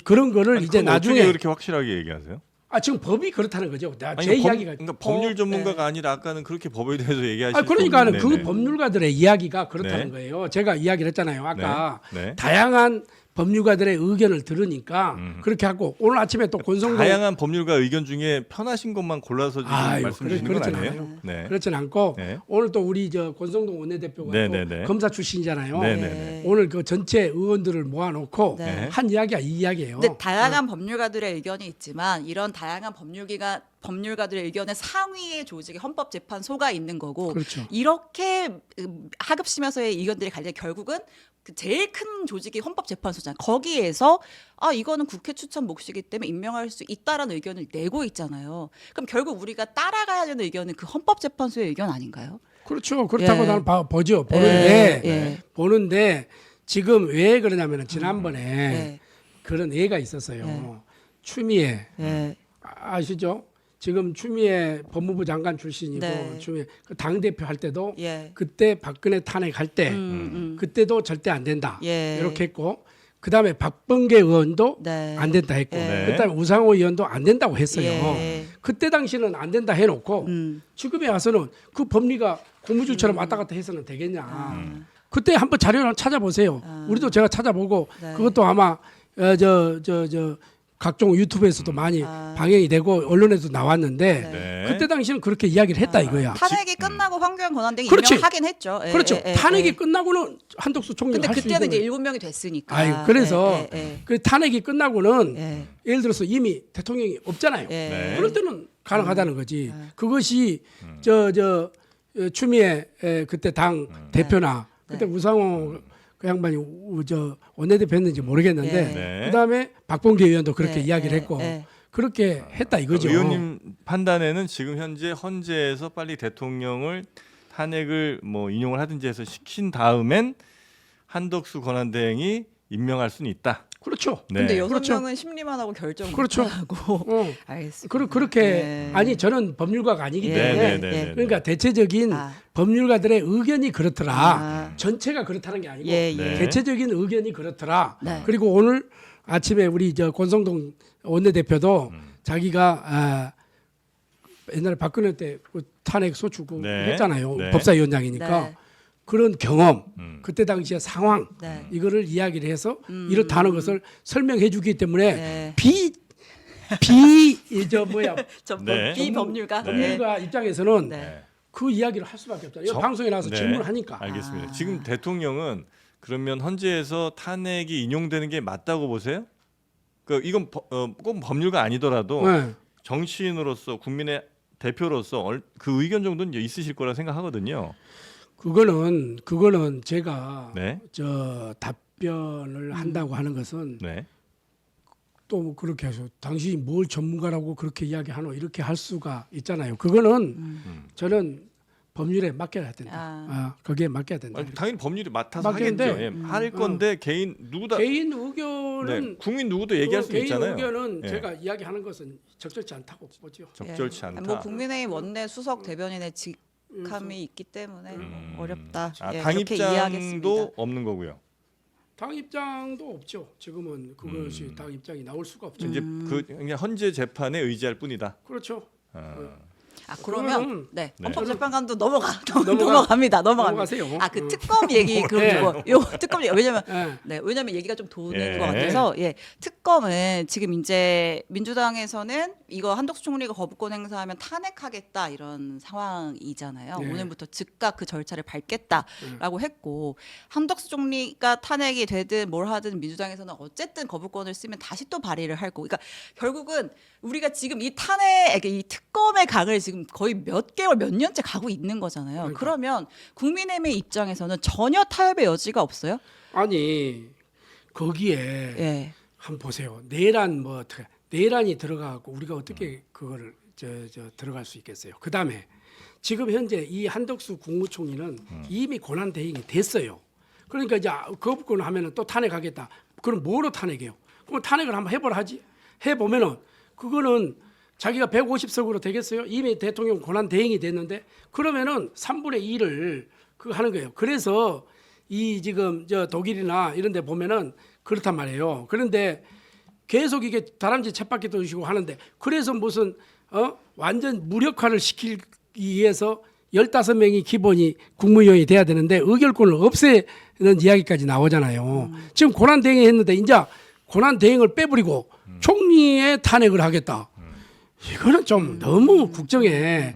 그런 거를 아니, 이제 그럼 나중에 어떻게 그렇게 확실하게 얘기하세요? 지금 법이 그렇다는 거죠. 아니, 제 이야기가 그러니까 법률 전문가가 아니라 아까는 그렇게 법에 대해서 얘기하시고 그러니까는 그 법률가들의 이야기가 그렇다는 네. 거예요. 제가 이야기를 했잖아요. 아까 네. 다양한 법률가들의 의견을 들으니까 그렇게 하고 오늘 아침에 또 권성동 다양한 법률가 의견 중에 편하신 것만 골라서 지금 아유, 말씀 주시는 건 그렇진 아니에요? 않아요. 네. 그렇진 않고 네. 오늘 또 우리 권성동 원내대표가 네, 또 네, 네. 검사 출신이잖아요. 네, 네, 네. 오늘 그 전체 의원들을 모아놓고 네. 한 이야기가 이 이야기예요. 근데 다양한 법률가들의 의견이 있지만 이런 다양한 법률가들의 의견의 상위의 조직이 헌법재판소가 있는 거고 그렇죠. 이렇게 하급심에서의 의견들이 갈려 결국은 그 제일 큰 조직이 헌법재판소잖아요. 거기에서 이거는 국회 추천 몫이기 때문에 임명할 수 있다라는 의견을 내고 있잖아요. 그럼 결국 우리가 따라가야 되는 의견은 그 헌법재판소의 의견 아닌가요? 그렇죠. 그렇다고 예. 나는 보죠. 보는데 예. 보는데 지금 왜 그러냐면은 지난번에 예. 그런 예가 있었어요. 예. 추미애 예. 아시죠? 지금 추미애 법무부 장관 출신이고 네. 추미애 당 대표 할 때도 예. 그때 박근혜 탄핵할 때 그때도 절대 안 된다 예. 이렇게 했고 그다음에 박범계 의원도 네. 안 된다 했고 예. 그다음에 우상호 의원도 안 된다고 했어요. 예. 그때 당시는 안 된다 해놓고 지금에 와서는 그 법리가 고무줄처럼 왔다 갔다 해서는 되겠냐. 그때 한번 자료를 찾아보세요. 우리도 제가 찾아보고 네. 그것도 아마 각종 유튜브에서도 많이 방영이 되고 언론에도 나왔는데 네. 그때 당시에는 그렇게 이야기를 했다 이거야. 탄핵이 끝나고 황교안 권한대행이 그렇지. 임명하긴 했죠. 예, 그렇죠. 예, 예, 탄핵이 예. 끝나고는 한덕수 총리가 근데 할 수 그때는 있는 이제 거예요. 7명이 됐으니까. 아유, 그래서 예, 예, 그 탄핵이 끝나고는 예. 예를 들어서 이미 대통령이 없잖아요. 예. 네. 그럴 때는 가능하다는 거지. 그것이 저 추미애 그때 당 대표나 그때 우상호 그 양반이 저 원내대표였는지 모르겠는데 예. 네. 그다음에 박봉계 의원도 그렇게 예, 이야기를 예, 했고 예. 그렇게 했다 이거죠. 의원님 판단에는 지금 현재 헌재에서 빨리 대통령을 탄핵을 뭐 인용을 하든지 해서 시킨 다음엔 한덕수 권한대행이 임명할 수는 있다. 그렇죠. 네. 근데 6명은 그렇죠. 심리만 하고 결정 그렇죠. 못하고. 어. 알겠습니다. 그렇게 네. 아니 저는 법률가가 아니기 예, 때문에 네, 네, 네, 네. 그러니까 대체적인 아. 법률가들의 의견이 그렇더라. 아. 전체가 그렇다는 게 아니고 예, 예. 네. 대체적인 의견이 그렇더라. 네. 그리고 오늘 아침에 우리 저 권성동 원내대표도 자기가 옛날에 박근혜 때 그 탄핵 소추 그 네. 했잖아요. 네. 법사위원장이니까 네. 그런 경험, 그때 당시의 상황 네. 이거를 이야기를 해서 이렇다는 것을 설명해 주기 때문에 네. 저 뭐야 네. 비법률가. 법률가 입장에서는 네. 그 이야기를 할 수밖에 없잖아요. 이거 정- 방송에 나와서 네. 질문하니까. 알겠습니다. 지금 대통령은 그러면 헌재에서 탄핵이 인용되는 게 맞다고 보세요? 그 이건 꼭 법률가 아니더라도 네. 정치인으로서 국민의 대표로서 그 의견 정도는 이제 있으실 거라 생각하거든요. 그거는 제가 네. 저 답변을 한다고 하는 것은 네. 또뭐 그렇게 해서 당신이 뭘 전문가라고 그렇게 이야기하노 이렇게 할 수가 있잖아요. 그거는 저는 법률에 맡겨야 된다. 거기에 맡겨야 된다. 아니, 당연히 법률이 맡아서 맡기는데, 하겠죠. 예, 할 건데 개인 누구다 개인 의견은 네, 국민 누구도 얘기할 수 개인 있잖아요. 의견은 예. 제가 이야기하는 것은 적절치 않다고 보죠. 적절치 예. 않다. 뭐 국민의힘 원내 수석 대변인의 직함이 있기 때문에 어렵다. 아, 예, 당 그렇게 입장도 이해하겠습니다. 없는 거고요. 당 입장도 없죠. 지금은 그것이 당 입장이 나올 수가 없죠. 이제 그냥 헌재 재판에 의지할 뿐이다. 그렇죠. 아 그러면 그거는- 네. 네. 헌법재판관도 넘어갑니다. 넘어가세요. 아 그 특검 얘기 그리고 요 특검 얘기 왜냐면 예. 네, 왜냐면 얘기가 좀 도는 예. 것 같아서 예, 특검은 지금 이제 민주당에서는 이거 한덕수 총리가 거부권 행사하면 탄핵하겠다 이런 상황이잖아요. 네. 오늘부터 즉각 그 절차를 밟겠다라고 했고 한덕수 총리가 탄핵이 되든 뭘 하든 민주당에서는 어쨌든 거부권을 쓰면 다시 또 발의를 할 거고, 그러니까 결국은 우리가 지금 이 탄핵, 이 특검의 강을 지금 거의 몇 개월, 몇 년째 가고 있는 거잖아요. 그러니까. 그러면 국민의힘의 입장에서는 전혀 타협의 여지가 없어요. 아니 거기에 예. 한번 보세요. 내란 뭐 어떻게 내란이 들어가고 우리가 어떻게 그거를 저 들어갈 수 있겠어요. 그다음에 지금 현재 이 한덕수 국무총리는 이미 권한 대행이 됐어요. 그러니까 이제 거부권 하면은 또 탄핵하겠다. 그럼 뭐로 탄핵해요? 그럼 탄핵을 한번 해보라 하지. 해보면은 그거는 자기가 150석으로 되겠어요? 이미 대통령 권한 대행이 됐는데 그러면은 3분의 2를 그 하는 거예요. 그래서 이 지금 저 독일이나 이런 데 보면은 그렇단 말이에요. 그런데 계속 이게 다람쥐 쳇바퀴 돌리시고 하는데 그래서 무슨 완전 무력화를 시키기 위해서 15명이 기본이 국무위원이 돼야 되는데 의결권을 없애는 이야기까지 나오잖아요. 지금 권한 대행이 했는데 이제 권한 대행을 빼버리고 총리의 탄핵을 하겠다. 이거는 좀 너무 국정에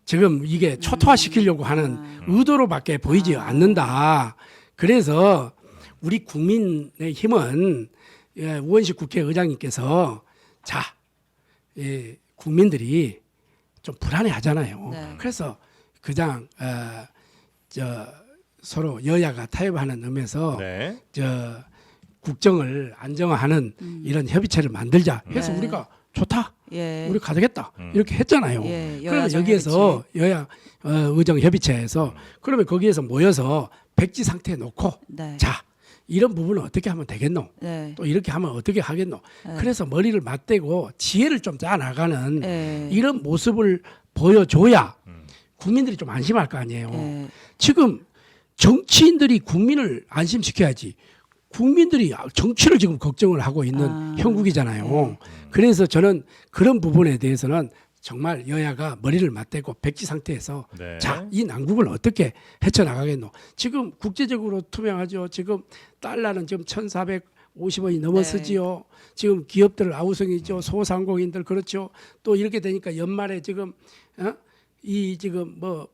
지금 이게 초토화시키려고 하는 의도로밖에 보이지 않는다. 그래서 우리 국민의 힘은 우원식 국회의장님께서 자, 국민들이 좀 불안해하잖아요. 네. 그래서 그냥 서로 여야가 타협하는 의미에서 네. 국정을 안정화하는 이런 협의체를 만들자 해서 네. 우리가 좋다. 예. 우리 가져겠다 이렇게 했잖아요. 예, 그러면 여야정 여기에서 여야 의정 협의체에서 그러면 거기에서 모여서 백지 상태에 놓고 네. 자 이런 부분은 어떻게 하면 되겠노? 네. 또 이렇게 하면 어떻게 하겠노? 그래서 머리를 맞대고 지혜를 좀 짜 나가는 예. 이런 모습을 보여줘야 국민들이 좀 안심할 거 아니에요. 예. 지금 정치인들이 국민을 안심시켜야지. 국민들이 정치를 지금 걱정을 하고 있는 형국이잖아요. 그래서 저는 그런 부분에 대해서는 정말 여야가 머리를 맞대고 백지 상태에서 네. 자, 이 난국을 어떻게 헤쳐나가겠노. 지금 국제적으로 투명하죠. 지금 달러는 지금 1,400 50원이 넘어서지요. 지금 기업들 아우성이죠. 소상공인들 그렇죠. 또 이렇게 되니까 연말에 지금 이 지금 뭐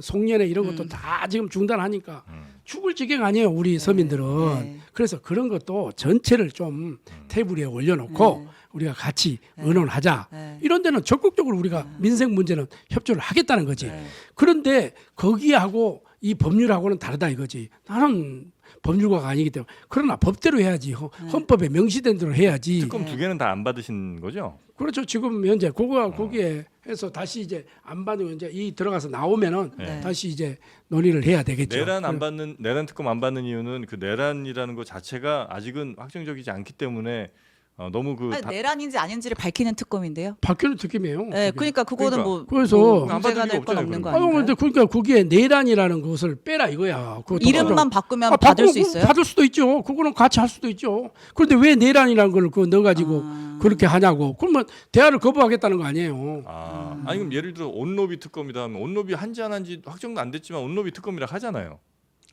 송년회 이런 것도 다 지금 중단하니까 죽을 지경 아니에요 우리 서민들은. 네. 그래서 그런 것도 전체를 좀 테이블 위에 올려놓고 우리가 같이 의논하자. 네. 이런 데는 적극적으로 우리가 민생 문제는 협조를 하겠다는 거지. 네. 그런데 거기하고 이 법률하고는 다르다 이거지. 나는 법률가가 아니기 때문에. 그러나 법대로 해야지. 헌법에 명시된 대로 해야지. 특검 두 개는 다 안 받으신 거죠? 그렇죠. 지금 현재 거기에 해서 다시 이제 안 받으면 이제 이 들어가서 나오면은 네. 다시 이제 논의를 해야 되겠죠. 내란 특검 안 받는 이유는 그 내란이라는 것 자체가 아직은 확정적이지 않기 때문에 너무 그 아니, 내란인지 아닌지를 밝히는 특검인데요. 바뀌는 느낌이에요. 네, 그게. 그러니까 그거는 그러니까. 뭐 그래서 뭐 안 문제가 받을 될 리가 건 없잖아요, 없는 거 그러면. 아닌가요? 근데 그러니까 거기에 내란이라는 것을 빼라 이거야. 그것도 이름만 바꾸면 받을 수 있어요? 받을 수도 있죠. 그거는 같이 할 수도 있죠. 그런데 왜 내란이라는 걸 그거 넣어가지고 그렇게 하냐고. 그러면 대화를 거부하겠다는 거 아니에요. 아니 그럼 예를 들어 온로비 특검이다 하면 온로비 한지 안 한지 확정도 안 됐지만 온로비 특검이라 하잖아요.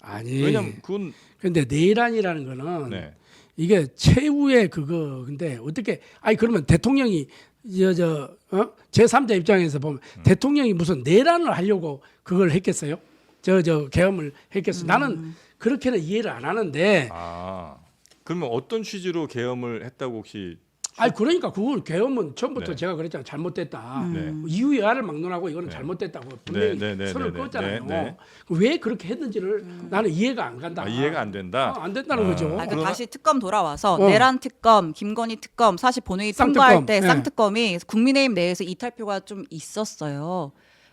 아니. 왜냐면 그건 근데 내란이라는 거는 네. 이게 최후의 그거 근데 어떻게 아니 그러면 대통령이 제3자 입장에서 보면 대통령이 무슨 내란을 하려고 그걸 했겠어요? 계엄을 했겠어요? 나는 그렇게는 이해를 안 하는데 그러면 어떤 취지로 계엄을 했다고 혹시 아니 그러니까 그걸 계엄은 처음부터 네. 제가 그랬잖아요. 잘못됐다. 네. 이유야를 막론하고 이거는 네. 잘못됐다고 분명히 네. 선을 그었잖아요. 네. 왜 그렇게 했는지를 나는 이해가 안 간다. 이해가 안 된다. 안 된다는 거죠. 아, 그러니까 그러나- 다시 특검 돌아와서 어. 내란 특검, 김건희 특검, 사실 본회의 쌍특검. 통과할 때 네. 쌍특검이 국민의힘 내에서 이탈표가 좀 있었어요.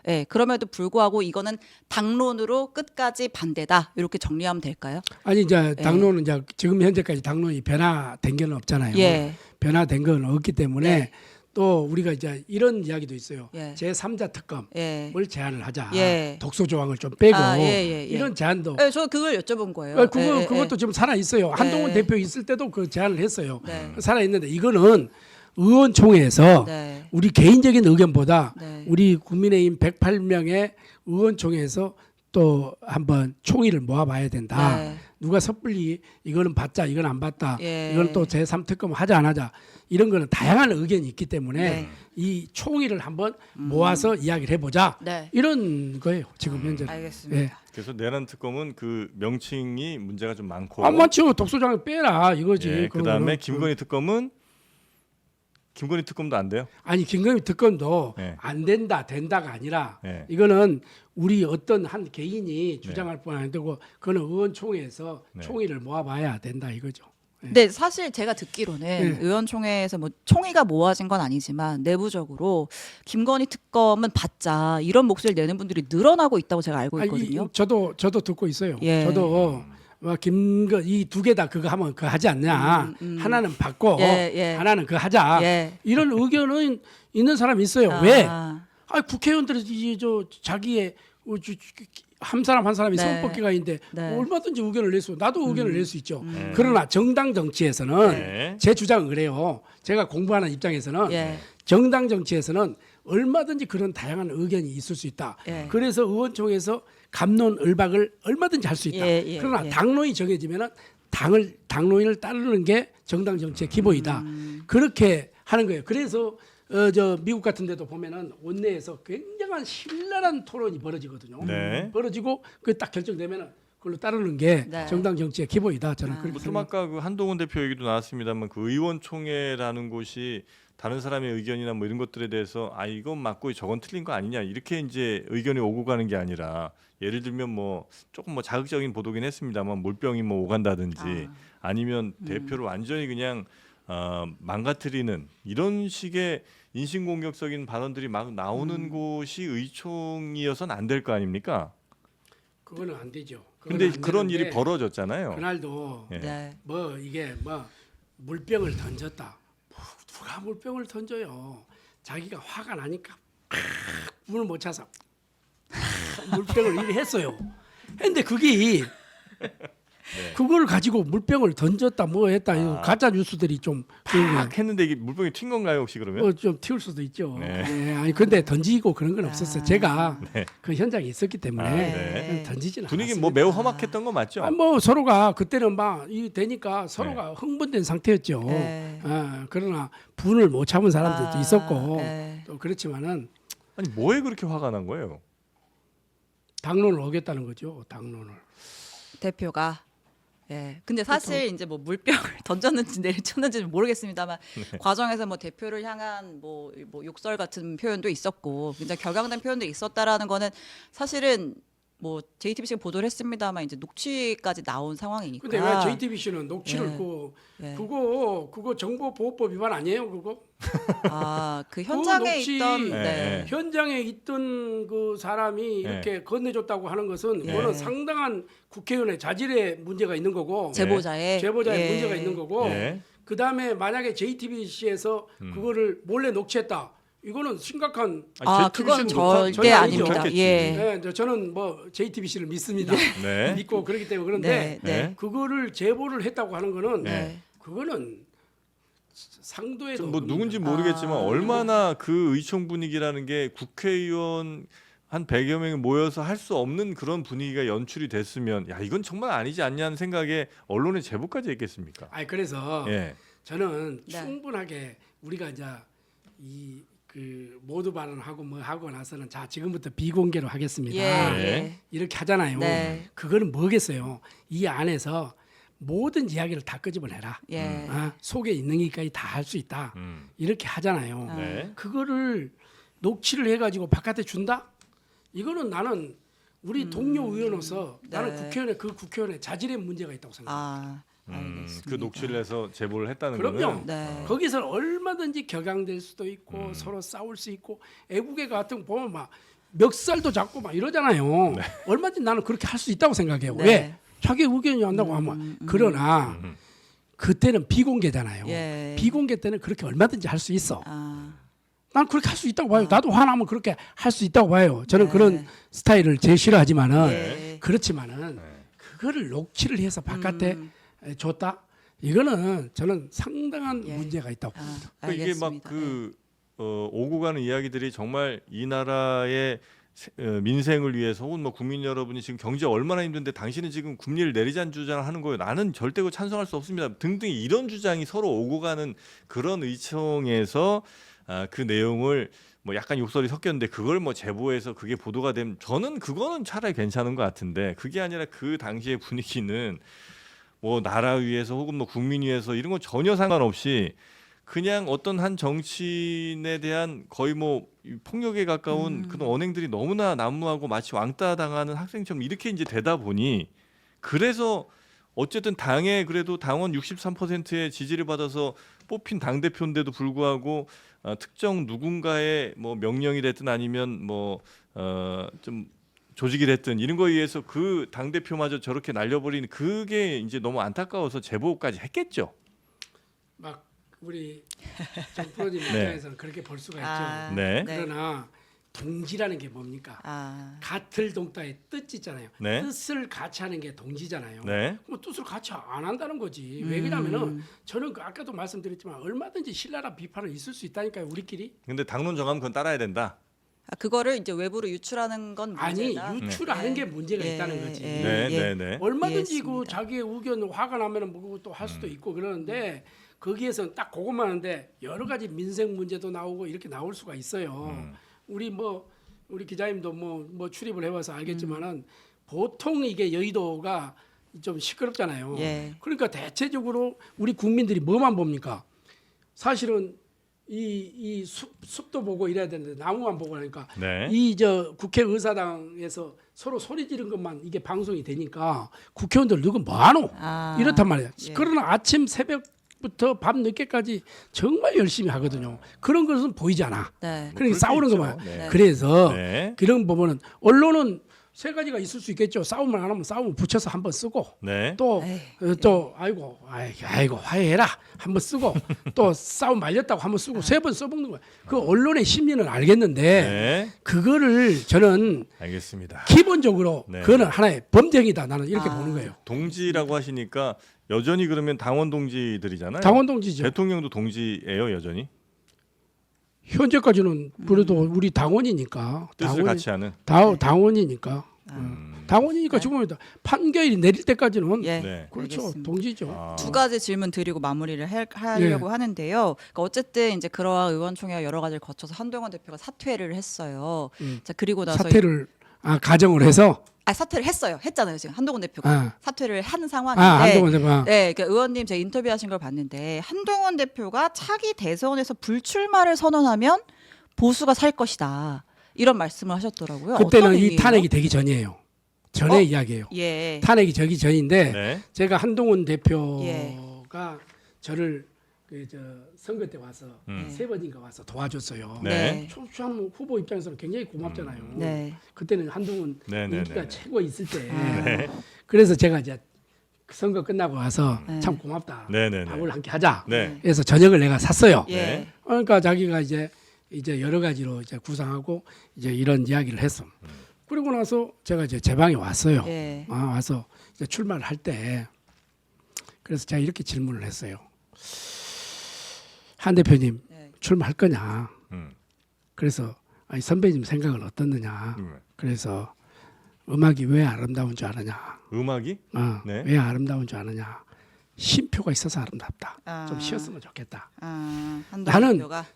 예, 그럼에도 불구하고 이거는 당론으로 끝까지 반대다 이렇게 정리하면 될까요? 아니 이제 당론은 이제 지금 현재까지 당론이 변화된 게 없잖아요. 예. 변화된 건 없기 때문에 네. 또 우리가 이제 이런 이야기도 있어요. 예. 제3자 특검을 예. 제한을 하자. 예. 독소 조항을 좀 빼고 예. 이런 제한도 예, 저 그걸 여쭤본 거예요. 그것도 지금 살아 있어요. 한동훈 네. 대표 있을 때도 그 제안을 했어요. 네. 살아 있는데 이거는 의원총회에서 네. 우리 개인적인 의견보다 네. 우리 국민의힘 108명의 의원총회에서 또 한번 총의를 모아봐야 된다. 네. 누가 섣불리 이거는 받자, 이건 안 받다, 예. 이건 또 제3특검 하자 안 하자 이런 거는 다양한 의견이 있기 때문에 네. 이 총의를 한번 모아서 이야기를 해보자. 네. 이런 거예요. 지금 현재. 알겠습니다. 예. 그래서 내란 특검은 그 명칭이 문제가 좀 많고 안 맞죠. 독소장을 빼라 이거지. 예, 그런 그다음에 거는. 김건희 특검도 안 돼요. 아니 김건희 특검도 네. 안 된다가 아니라 네. 이거는 우리 어떤 한 개인이 주장할 뿐 안 되고 그거는 의원총회에서 네. 총의를 모아봐야 된다 이거죠. 근데 사실 제가 듣기로는 네. 의원총회에서 뭐 총의가 모아진 건 아니지만 내부적으로 김건희 특검은 받자 이런 목소리를 내는 분들이 늘어나고 있다고 제가 알고 있거든요. 저도 듣고 있어요. 예. 저도 이 두 개 다 그거 하면 그거 하지 않냐. 하나는 받고 예. 하나는 그거 하자. 예. 이런 의견은 있는 사람이 있어요. 아. 왜? 국회의원들이 자기의 한 사람이 네. 선법기가 있는데 네. 얼마든지 의견을 낼 수, 나도 의견을 낼 수 있죠. 네. 그러나 정당 정치에서는 네. 제 주장은 그래요. 제가 공부하는 입장에서는 예. 정당 정치에서는 얼마든지 그런 다양한 의견이 있을 수 있다. 예. 그래서 의원총회에서 갑론을박을 얼마든지 할 수 있다. 예. 그러나 당론이 정해지면은 당론을 따르는 게 정당 정치의 기본이다. 그렇게 하는 거예요. 그래서 미국 같은 데도 보면은 원내에서 굉장한 신랄한 토론이 벌어지거든요. 네. 벌어지고 그 딱 결정되면은 그걸로 따르는 게 네. 정당 정치의 기본이다. 저는 그렇게 좀 생각합니다. 아까 그 한동훈 대표 얘기도 나왔습니다만 그 의원총회라는 곳이 다른 사람의 의견이나 뭐 이런 것들에 대해서 이건 맞고 저건 틀린 거 아니냐 이렇게 이제 의견이 오고 가는 게 아니라 예를 들면 뭐 조금 뭐 자극적인 보도긴 했습니다만 몰병이 뭐 오간다든지 아니면 대표를 완전히 그냥 망가뜨리는 이런 식의 인신공격적인 발언들이 막 나오는 곳이 의총이어서는 안 될 거 아닙니까? 그거는 안 되죠. 근데 그건 안 그런 되는데 일이 벌어졌잖아요. 그날도 예. 네. 이게 물병을 던졌다. 누가 물병을 던져요? 자기가 화가 나니까 문을 못 차서 물병을 이리 했어요. 근데 그게 네. 그걸 가지고 물병을 던졌다 뭐 했다 이거 가짜 뉴스들이 좀 팍 했는데 이게 물병이 튄 건가요 혹시 그러면? 좀 튀울 수도 있죠. 네. 네, 아니 근데 던지고 그런 건 없었어요. 제가 네. 그 현장에 있었기 때문에 네. 던지지는 분위기 않았습니다. 뭐 매우 험악했던 거 맞죠? 아, 뭐 서로가 그때는 막 이 되니까 서로가 흥분된 상태였죠. 네. 그러나 분을 못 참은 사람들도 있었고 네. 또 그렇지만은 아니 뭐에 그렇게 화가 난 거예요? 당론을 어겼다는 거죠. 당론을. 대표가. 예. 근데 사실 이제 뭐 물병을 던졌는지 내리쳤는지는 모르겠습니다만 과정에서 뭐 대표를 향한 뭐 욕설 같은 표현도 있었고 굉장히 격앙된 표현도 있었다라는 거는 사실은 뭐 JTBC가 보도를 했습니다만 이제 녹취까지 나온 상황이니까. 근데 왜 JTBC는 녹취를 예. 예. 그거 정보보호법 위반 아니에요, 그거? 그 현장에 녹취- 있던 네. 네. 현장에 있던 그 사람이 이렇게 건네줬다고 하는 것은 예. 그거는 상당한 국회의원의 자질에 문제가 있는 거고 제보자의 제보자의 예. 문제가 있는 거고 예. 그 다음에 만약에 JTBC에서 그거를 몰래 녹취했다. 이거는 심각한. 그건 전혀 절대 아니죠. 아닙니다. 그렇겠지. 예. 저는 뭐 JTBC를 믿습니다. 네. 믿고 그렇기 때문에 그런데 네. 그거를 제보를 했다고 하는 거는 네. 그거는 상도에도 뭐 없는 누군지 거다. 모르겠지만 얼마나 그 의총 분위기라는 게 국회의원 한 100여 명이 모여서 할 수 없는 그런 분위기가 연출이 됐으면 야 이건 정말 아니지 않냐는 생각에 언론에 제보까지 했겠습니까? 아니 그래서 예. 저는 네. 충분하게 우리가 이제 이 그 모두 발언하고 뭐 하고 나서는 자 지금부터 비공개로 하겠습니다. 예. 네. 예. 이렇게 하잖아요. 네. 그거는 뭐겠어요? 이 안에서 모든 이야기를 다 끄집어내라. 예. 속에 있는 것까지 다 할 수 있다. 이렇게 하잖아요. 네. 그거를 녹취를 해가지고 바깥에 준다? 이거는 나는 우리 동료 의원으로서 나는 네. 그 국회의원의 자질의 문제가 있다고 생각합니다. 알겠습니다. 그 녹취를 해서 제보를 했다는 그럼요. 거는 네. 거기서 얼마든지 격앙될 수도 있고 서로 싸울 수 있고 애국의 같은 거 보면 막 멱살도 잡고 막 이러잖아요. 얼마든지 나는 그렇게 할 수 있다고 생각해요. 네. 왜? 자기 의견이 한다고 하면 그러나 그때는 비공개잖아요. 예. 비공개 때는 그렇게 얼마든지 할 수 있어. 난 그렇게 할 수 있다고 봐요. 나도 화나면 그렇게 할 수 있다고 봐요. 저는 네. 그런 스타일을 제일 싫어하지만은 네. 그렇지만은 그거를 녹취를 해서 바깥에 줬다. 이거는 저는 상당한 예. 문제가 있다고. 그러니까 이게 막 알겠습니다. 오고 가는 이야기들이 정말 이 나라의 민생을 위해서 혹은 뭐 국민 여러분이 지금 경제 얼마나 힘든데 당신은 지금 금리를 내리자는 주장을 하는 거예요. 나는 절대 그 찬성할 수 없습니다. 등등 이런 주장이 서로 오고 가는 그런 의총에서 그 내용을 뭐 약간 욕설이 섞였는데 그걸 뭐 제보해서 그게 보도가 되면 저는 그거는 차라리 괜찮은 것 같은데 그게 아니라 그 당시의 분위기는 뭐 나라 위해서 혹은 뭐 국민 위해서 이런 거 전혀 상관없이 그냥 어떤 한 정치인에 대한 거의 뭐 폭력에 가까운 그런 언행들이 너무나 난무하고 마치 왕따 당하는 학생처럼 이렇게 이제 되다 보니 그래서 어쨌든 당에 그래도 당원 63%의 지지를 받아서 뽑힌 당 대표인데도 불구하고 특정 누군가의 뭐 명령이 됐든 아니면 뭐 좀 조직이 됐든 이런 거에 의해서 그 당 대표마저 저렇게 날려버리는 그게 이제 너무 안타까워서 제보까지 했겠죠. 막 우리 정 프로님 네. 입장에서는 그렇게 볼 수가 있죠. 네. 그러나 동지라는 게 뭡니까? 같을 동따의 뜻 있잖아요. 네. 뜻을 같이 하는 게 동지잖아요. 네. 그럼 뜻을 같이 안 한다는 거지. 왜 그러냐면은 저는 아까도 말씀드렸지만 얼마든지 신랄한 비판은 있을 수 있다니까요. 우리끼리. 근데 당론 정하면 그건 따라야 된다. 그거를 이제 외부로 유출하는 건 아니 문제다. 유출하는 네. 게 문제가 예, 있다는 거지. 예. 네, 예. 네, 네. 얼마든지 그 이해했습니다. 자기의 의견 화가 나면은 뭐 또 할 수도 있고 그러는데 거기에서 딱 그것만 하는데 여러 가지 민생 문제도 나오고 이렇게 나올 수가 있어요. 우리 기자님도 뭐 출입을 해봐서 알겠지만은 보통 이게 여의도가 좀 시끄럽잖아요. 예. 그러니까 대체적으로 우리 국민들이 뭐만 봅니까? 사실은 이 숲도 보고 이래야 되는데 나무만 보고 하니까 네. 이 국회의사당에서 서로 소리 지른 것만 이게 방송이 되니까 국회의원들 누구 뭐하노 이렇단 말이야. 예. 그러나 아침 새벽부터 밤 늦게까지 정말 열심히 하거든요. 그런 것은 보이지 않아. 네. 그러니까 싸우는 있죠. 거만. 네. 그래서 네. 그런 부분은 언론은 세 가지가 있을 수 있겠죠. 싸움을 안 하면 싸움을 붙여서 한번 쓰고 네. 또 아이고 화해해라 한번 쓰고 또 싸움 말렸다고 한번 쓰고 세 번 써먹는 거야. 그 언론의 심리는 알겠는데 네. 그거를 저는 알겠습니다. 기본적으로 네. 그거는 하나의 범죄이다 나는 이렇게 보는 거예요. 동지라고 하시니까 여전히 그러면 당원 동지들이잖아요. 당원 동지죠. 대통령도 동지예요, 여전히. 현재까지는 그래도 우리 당원이니까 뜻을 같이 하는. 당원이니까 당원이니까 네. 지금 판결이 내릴 때까지는 예. 네. 그렇죠. 알겠습니다. 동지죠. 아. 두 가지 질문 드리고 마무리를 하려고 하는데요. 그러니까 어쨌든 이제 그러한 의원총회와 여러 가지를 거쳐서 한동훈 대표가 사퇴를 했어요. 자 그리고 나서 사퇴를 가정을 해서 사퇴를 했잖아요. 지금 한동훈 대표가 아. 사퇴를 한 상황인데. 한동훈 대표가 네, 그러니까 의원님 제가 인터뷰하신 걸 봤는데 한동훈 대표가 차기 대선에서 불출마를 선언하면 보수가 살 것이다 이런 말씀을 하셨더라고요. 그때는 어떤 이 의미예요? 탄핵이 되기 전이에요. 전의 이야기예요. 예. 탄핵이 되기 전인데 네. 제가 한동훈 예. 대표가 저를 선거 때 와서 세 번인가 와서 도와줬어요. 네. 참 후보 입장에서는 굉장히 고맙잖아요. 네. 그때는 한동훈 네, 네, 인기가 네. 최고 있을 때. 네. 그래서 제가 이제 선거 끝나고 와서 네. 참 고맙다. 네, 네, 네. 밥을 함께 하자. 네. 그래서 저녁을 내가 샀어요. 예. 네. 그러니까 자기가 이제 여러 가지로 이제 구상하고 이제 이런 이야기를 했어. 그리고 나서 제가 이제 제 방에 왔어요. 예. 와서 이제 출마를 할 때 그래서 제가 이렇게 질문을 했어요. 한 대표님 네. 출마할 거냐? 음. 그래서 아니, 선배님 생각은 어떻느냐? 음. 그래서 음악이 왜 아름다운 줄 아느냐? 음악이? 네. 왜 아름다운 줄 아느냐? 쉼표가 있어서 아름답다. 아. 좀 쉬었으면 좋겠다. 한동훈 나는 대표가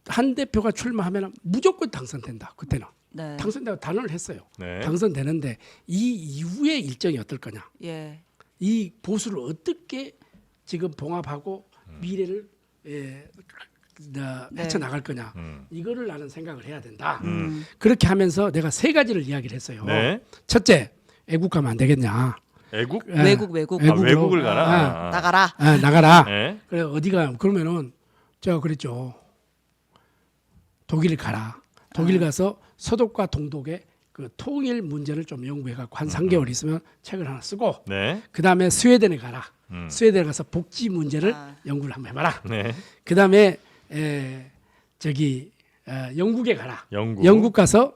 한 대표가 출마하면 무조건 당선된다. 그때는 네. 당선되고 단언을 했어요. 네. 당선되는데 이 이후의 일정이 어떨 거냐? 예. 이 보수를 어떻게 지금 봉합하고 미래를 헤쳐 나갈 거냐? 이거를 나는 생각을 해야 된다. 그렇게 하면서 내가 세 가지를 이야기를 했어요. 네. 첫째, 애국 가면 안 되겠냐? 애국? 외국. 외국으로. 외국을 가라. 아. 나가라. 나가라. 네. 그래 어디가 그러면은 제가 그랬죠. 독일 가라. 독일 가서 서독과 동독의 그 통일 문제를 좀 연구해갖고 한 3개월 있으면 책을 하나 쓰고 네. 그 다음에 스웨덴에 가라. 음. 스웨덴에 가서 복지 문제를 아. 연구를 한번 해봐라. 네. 그 다음에 영국에 가라. 영국 가서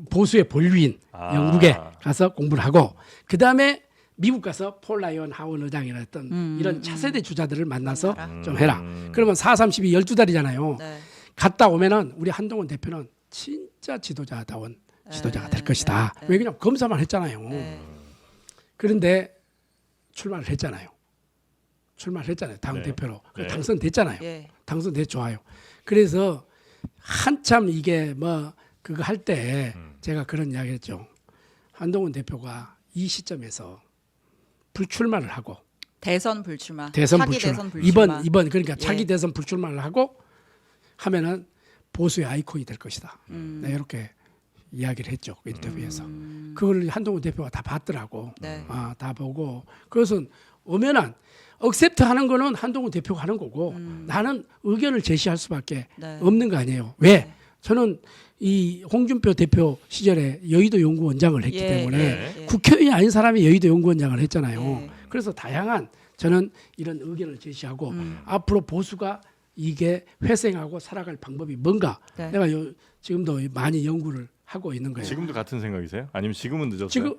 보수의 본류인 아. 영국에 가서 공부를 하고 그 다음에 미국 가서 폴 라이언 하원 의장이나 어떤 이런 차세대 주자들을 만나서 좀 해라. 그러면 4, 32, 12달이잖아요. 네. 갔다 오면은 우리 한동훈 대표는 진짜 지도자가 될 것이다. 왜냐면 검사만 했잖아요. 네. 그런데 출마를 했잖아요. 당 네. 대표로 네. 당선됐잖아요. 예. 당선돼 좋아요. 그래서 한참 이게 뭐 그거 할 때 제가 그런 이야기했죠. 한동훈 대표가 이 시점에서 불출마를 하고 대선 불출마. 대선 차기 불출마. 대선 불출마. 이번 그러니까 예. 차기 대선 불출마를 하고 하면은 보수의 아이콘이 될 것이다. 네, 이렇게 이야기를 했죠. 그 인터뷰에서. 그걸 한동훈 대표가 다 봤더라고. 네. 다 보고 그것은 엄연한 억셉트 하는 거는 한동훈 대표가 하는 거고 나는 의견을 제시할 수밖에 네. 없는 거 아니에요. 왜? 저는 이 홍준표 대표 시절에 여의도 연구원장을 했기 예, 때문에 예. 국회의원이 아닌 사람이 여의도 연구원장을 했잖아요. 예. 그래서 다양한 저는 이런 의견을 제시하고 앞으로 보수가 이게 회생하고 살아갈 방법이 뭔가 네. 내가 지금도 많이 연구를 하고 있는 거예요. 지금도 같은 생각이세요? 아니면 지금은 늦었어요?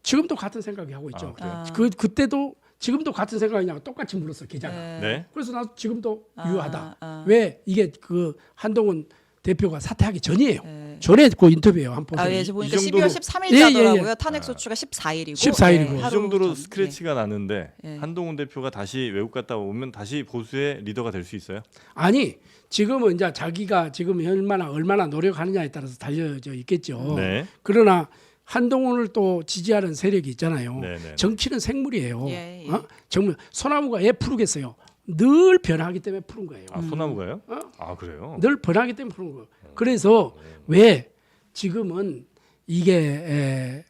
지금도 같은 생각이 하고 있죠. 그래요? 그때도 지금도 같은 생각이냐고 똑같이 물었어 기자가. 네. 그래서 나 지금도 아, 유효하다. 아. 왜 이게 그 한동훈 대표가 사퇴하기 전이에요. 예. 전에 그 인터뷰예요. 한번 보세요. 예, 저 보니까 이 정도로- 12월 13일자더라고요. 예. 탄핵 소추가 14일이고. 14일이고. 이 정도로 스크래치가 나는데 예. 한동훈 대표가 다시 외국 갔다 오면 다시 보수의 리더가 될 수 있어요? 아니 지금은 이제 자기가 지금 얼마나 노력하느냐에 따라서 달려져 있겠죠. 네. 그러나 한동훈을 또 지지하는 세력이 있잖아요. 네, 네. 정치는 생물이에요. 예, 예. 정말 소나무가 왜 푸르겠어요? 늘 변하기 때문에 푸른 거예요. 아, 소나무가요? 어? 아, 그래요? 늘 변하기 때문에 푸른 거예요. 그래서 왜 지금은 이게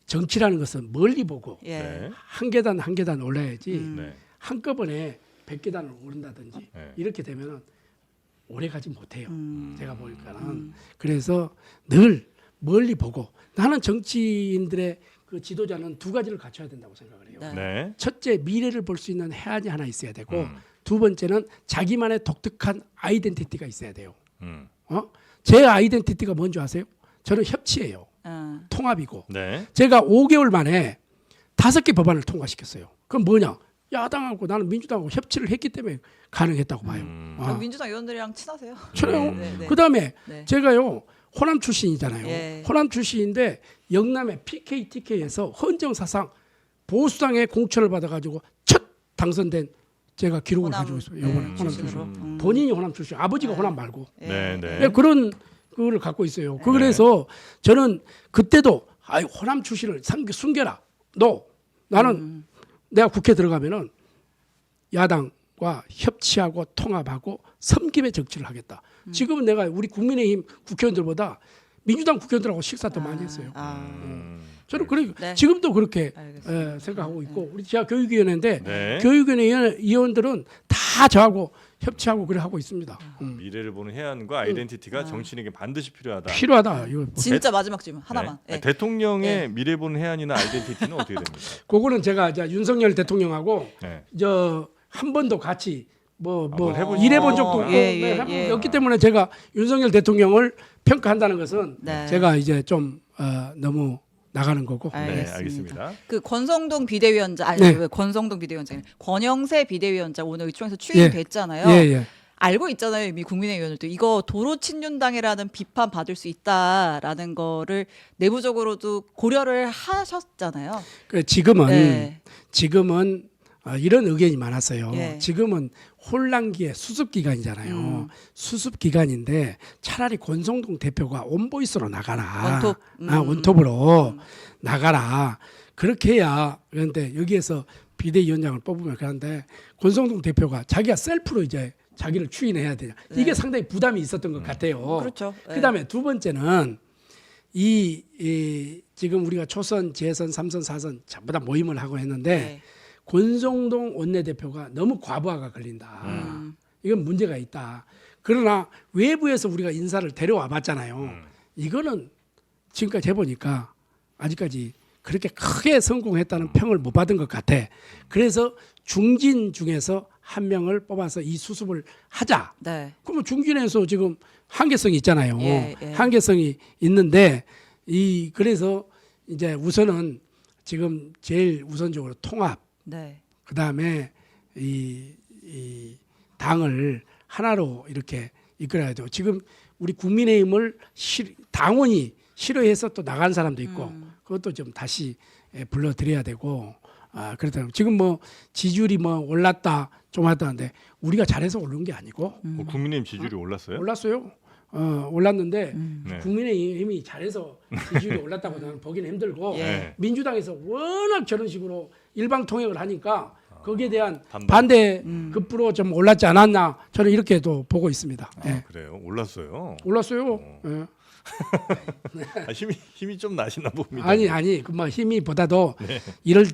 정치라는 것은 멀리 보고 예. 네. 한 계단 한 계단 올라야지 네. 한꺼번에 100계단을 오른다든지 네. 이렇게 되면은 오래 가지 못해요. 제가 보니까는 그래서 늘 멀리 보고 나는 정치인들의 그 지도자는 두 가지를 갖춰야 된다고 생각을 해요. 네. 네. 첫째 미래를 볼 수 있는 해안이 하나 있어야 되고 음. 두 번째는 자기만의 독특한 아이덴티티가 있어야 돼요. 음. 제 아이덴티티가 뭔지 아세요? 저는 협치예요. 통합이고 네. 제가 5개월 만에 5개 법안을 통과시켰어요. 그럼 뭐냐? 야당하고 나는 민주당하고 협치를 했기 때문에 가능했다고 봐요. 민주당 의원들이랑 친하세요? 그래요. 네, 네. 그다음에 네. 제가요 호남 출신이잖아요. 예. 호남 출신인데 영남의 PKTK에서 헌정사상 보수당의 공천을 받아가지고 첫 당선된 제가 기록을 호남, 가지고 있어요. 이번에 호남 출신으로. 출신. 본인이 호남 출신, 아버지가 네. 호남 말고. 네. 네. 네, 그런 그거를 갖고 있어요. 그래서 저는 그때도 호남 출신을 숨겨라. 너 나는 내가 국회 들어가면은 야당과 협치하고 통합하고 섬김의 정치를 하겠다. 지금은 내가 우리 국민의힘 국회의원들보다 민주당 국회의원들하고 식사 더 많이 했어요. 저는 그래 네. 지금도 그렇게 알겠습니다. 생각하고 있고 우리 제가 교육위원회인데 네. 교육위원회 의원들은 다 저하고 협치하고 그래 하고 있습니다. 미래를 보는 해안과 아이덴티티가 정치인에게 반드시 필요하다. 필요하다. 이거 진짜 마지막 질문 하나만. 네. 예. 대통령의 네. 미래 보는 해안이나 아이덴티티는 어떻게 됩니까? 그거는 제가 이제 윤석열 대통령하고 네. 저 한 번도 같이 뭐 뭘 해본 일해본 적도 없고 예, 네, 예, 해본 예. 적이 없기 때문에 제가 윤석열 대통령을 평가한다는 것은 네. 제가 이제 좀 너무 나가는 거고. 네, 알겠습니다. 그 권성동 비대위원장 아니 네. 왜 권성동 비대위원장 권영세 비대위원장 오늘 의총에서 취임됐잖아요. 예, 예. 알고 있잖아요. 이미 국민의 의원들도 이거 도로 친윤당이라는 비판 받을 수 있다라는 거를 내부적으로도 고려를 하셨잖아요. 지금은 네. 이런 의견이 많았어요. 예. 지금은 혼란기의 수습 기간이잖아요. 수습 기간인데 차라리 권성동 대표가 온보이스로 나가라. 원톱. 원톱으로 나가라. 그렇게 해야 그런데 여기에서 비대위원장을 뽑으면 그런데 권성동 대표가 자기가 셀프로 이제 자기를 추인해야 되냐. 이게 상당히 부담이 있었던 것 같아요. 그렇죠. 네. 그다음에 두 번째는 이 지금 우리가 초선, 재선, 3선, 4선 전부 다 모임을 하고 했는데 네. 권성동 원내대표가 너무 과부하가 걸린다. 이건 문제가 있다. 그러나 외부에서 우리가 인사를 데려와 봤잖아요. 이거는 지금까지 해보니까 아직까지 그렇게 크게 성공했다는 평을 못 받은 것 같아. 그래서 중진 중에서 한 명을 뽑아서 이 수습을 하자. 네. 그러면 중진에서 지금 한계성이 있잖아요. 예, 예. 한계성이 있는데 그래서 이제 우선은 지금 제일 우선적으로 통합. 네. 그다음에 이 당을 하나로 이렇게 이끌어야 돼요. 지금 우리 국민의힘을 당원이 싫어해서 또 나간 사람도 있고 그것도 좀 다시 불러들여야 되고 그렇다. 지금 뭐 지지율이 뭐 올랐다 좀 하다는데 우리가 잘해서 오른 게 아니고 국민의힘 지지율이 올랐어요? 올랐어요. 올랐는데 네. 국민의힘이 잘해서 지지율이 올랐다고 저는 보기는 힘들고 예. 민주당에서 워낙 저런 식으로 일방 통행을 하니까 거기에 대한 반발. 반대 급부로 좀 올랐지 않았나 저는 이렇게도 보고 있습니다. 예. 그래요? 올랐어요. 올랐어요. 예. 힘이 좀 나시나 봅니다. 아니 그뭐 힘이보다도 이럴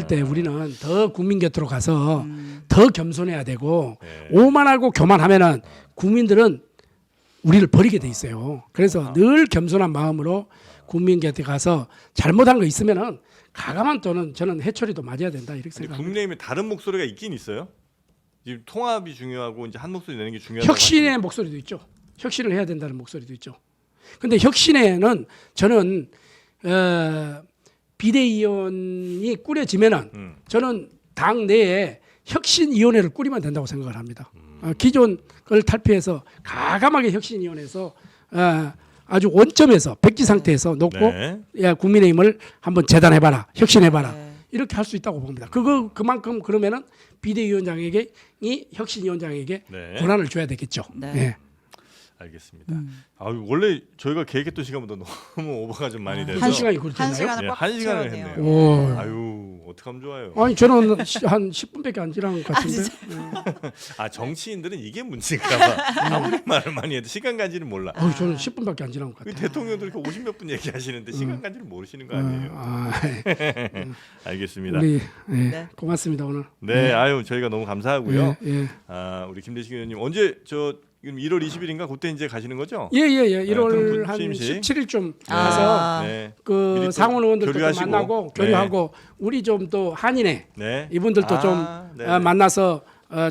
때 우리는 더 국민 곁으로 가서 더 겸손해야 되고 네. 오만하고 교만하면은 국민들은 우리를 버리게 돼 있어요. 그래서 늘 겸손한 마음으로 국민 곁에 가서 잘못한 거 있으면은 가감한 또는 저는 해초리도 맞아야 된다 이렇게 근데 생각합니다. 국민의힘에 다른 목소리가 있긴 있어요. 지금 통합이 중요하고 이제 한 목소리 내는 게 중요하다고 혁신의 목소리도 있죠. 혁신을 해야 된다는 목소리도 있죠. 근데 혁신에는 저는 비대위원이 꾸려지면은 저는 당 내에 혁신위원회를 꾸리면 된다고 생각을 합니다. 기존 걸 탈피해서 가감하게 혁신위원회에서 아주 원점에서 백지 상태에서 놓고 네. 야 국민의힘을 한번 재단해봐라, 혁신해봐라 네. 이렇게 할 수 있다고 봅니다. 그만큼 그러면은 비대위원장에게 이 혁신위원장에게 네. 권한을 줘야 되겠죠. 네. 예. 알겠습니다. 원래 저희가 계획했던 시간보다 너무 오버가 좀 많이 돼서 한 시간이 그렇게 한 됐나요? 시간을 네, 꽉 한 시간을 채웠네요. 했네요. 오. 아유 어떡하면 좋아요. 아니 저는 한 10분밖에 안 지난 것 같은데. 정치인들은 이게 문제인가봐. 아무리 말을 많이 해도 시간 간지를 몰라. 저는 10분밖에 안 지난 것 우리 같아요. 대통령도 이렇게 50몇 분 얘기하시는데 시간 간지를 모르시는 거 아니에요? 알겠습니다. 우리 네. 고맙습니다 오늘. 네, 아유 저희가 너무 감사하고요. 예. 우리 김대식 의원님 언제 지금 1월 20일인가 그때 이제 가시는 거죠? 예예예. 1월 트럼프 한 취임식. 17일쯤 네. 가서 네. 그 미리 또 상원 의원들도 좀 교류하시고. 만나고 네. 교류하고 우리 좀 또 한인회 네. 이분들도 아, 좀 네네. 만나서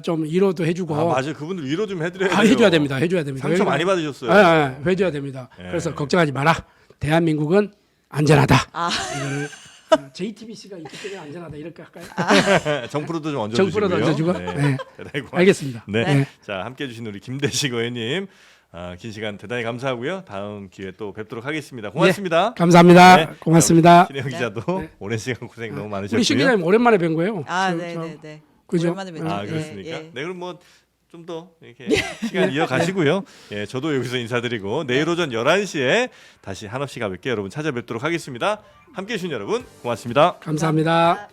좀 위로도 해주고 아, 맞아요. 그분들 위로 좀 해드려야 돼요. 해줘야 됩니다. 해줘야 됩니다. 상처 왜냐면- 많이 받으셨어요. 해줘야 됩니다. 예. 그래서 걱정하지 마라. 대한민국은 안전하다. 아. 이거를 JTBC가 있기 때문에 안전하다 이렇게 할까요? 정프로도 좀 얹어주시고요. 정프로도 얹어주고. 네. 네. 대단히 고맙습니다. 알겠습니다. 네. 네. 자, 함께해 주신 우리 김대식 의원님 긴 시간 대단히 감사하고요. 다음 기회에 또 뵙도록 하겠습니다. 고맙습니다. 감사합니다. 네. 고맙습니다. 신혜영 기자도 네. 오랜 시간 고생 너무 많으셨고요. 우리 신 기자님 오랜만에 뵌 거예요. 아, 저- 네네네. 그죠? 오랜만에 뵙죠. 아, 예, 그렇습니까? 예. 네, 그럼 뭐 좀 더 이렇게 시간 이어가시고요. 예, 저도 여기서 인사드리고 내일 오전 11시에 다시 한없이 가볍게 여러분 찾아뵙도록 하겠습니다. 함께해 주신 여러분 고맙습니다. 감사합니다.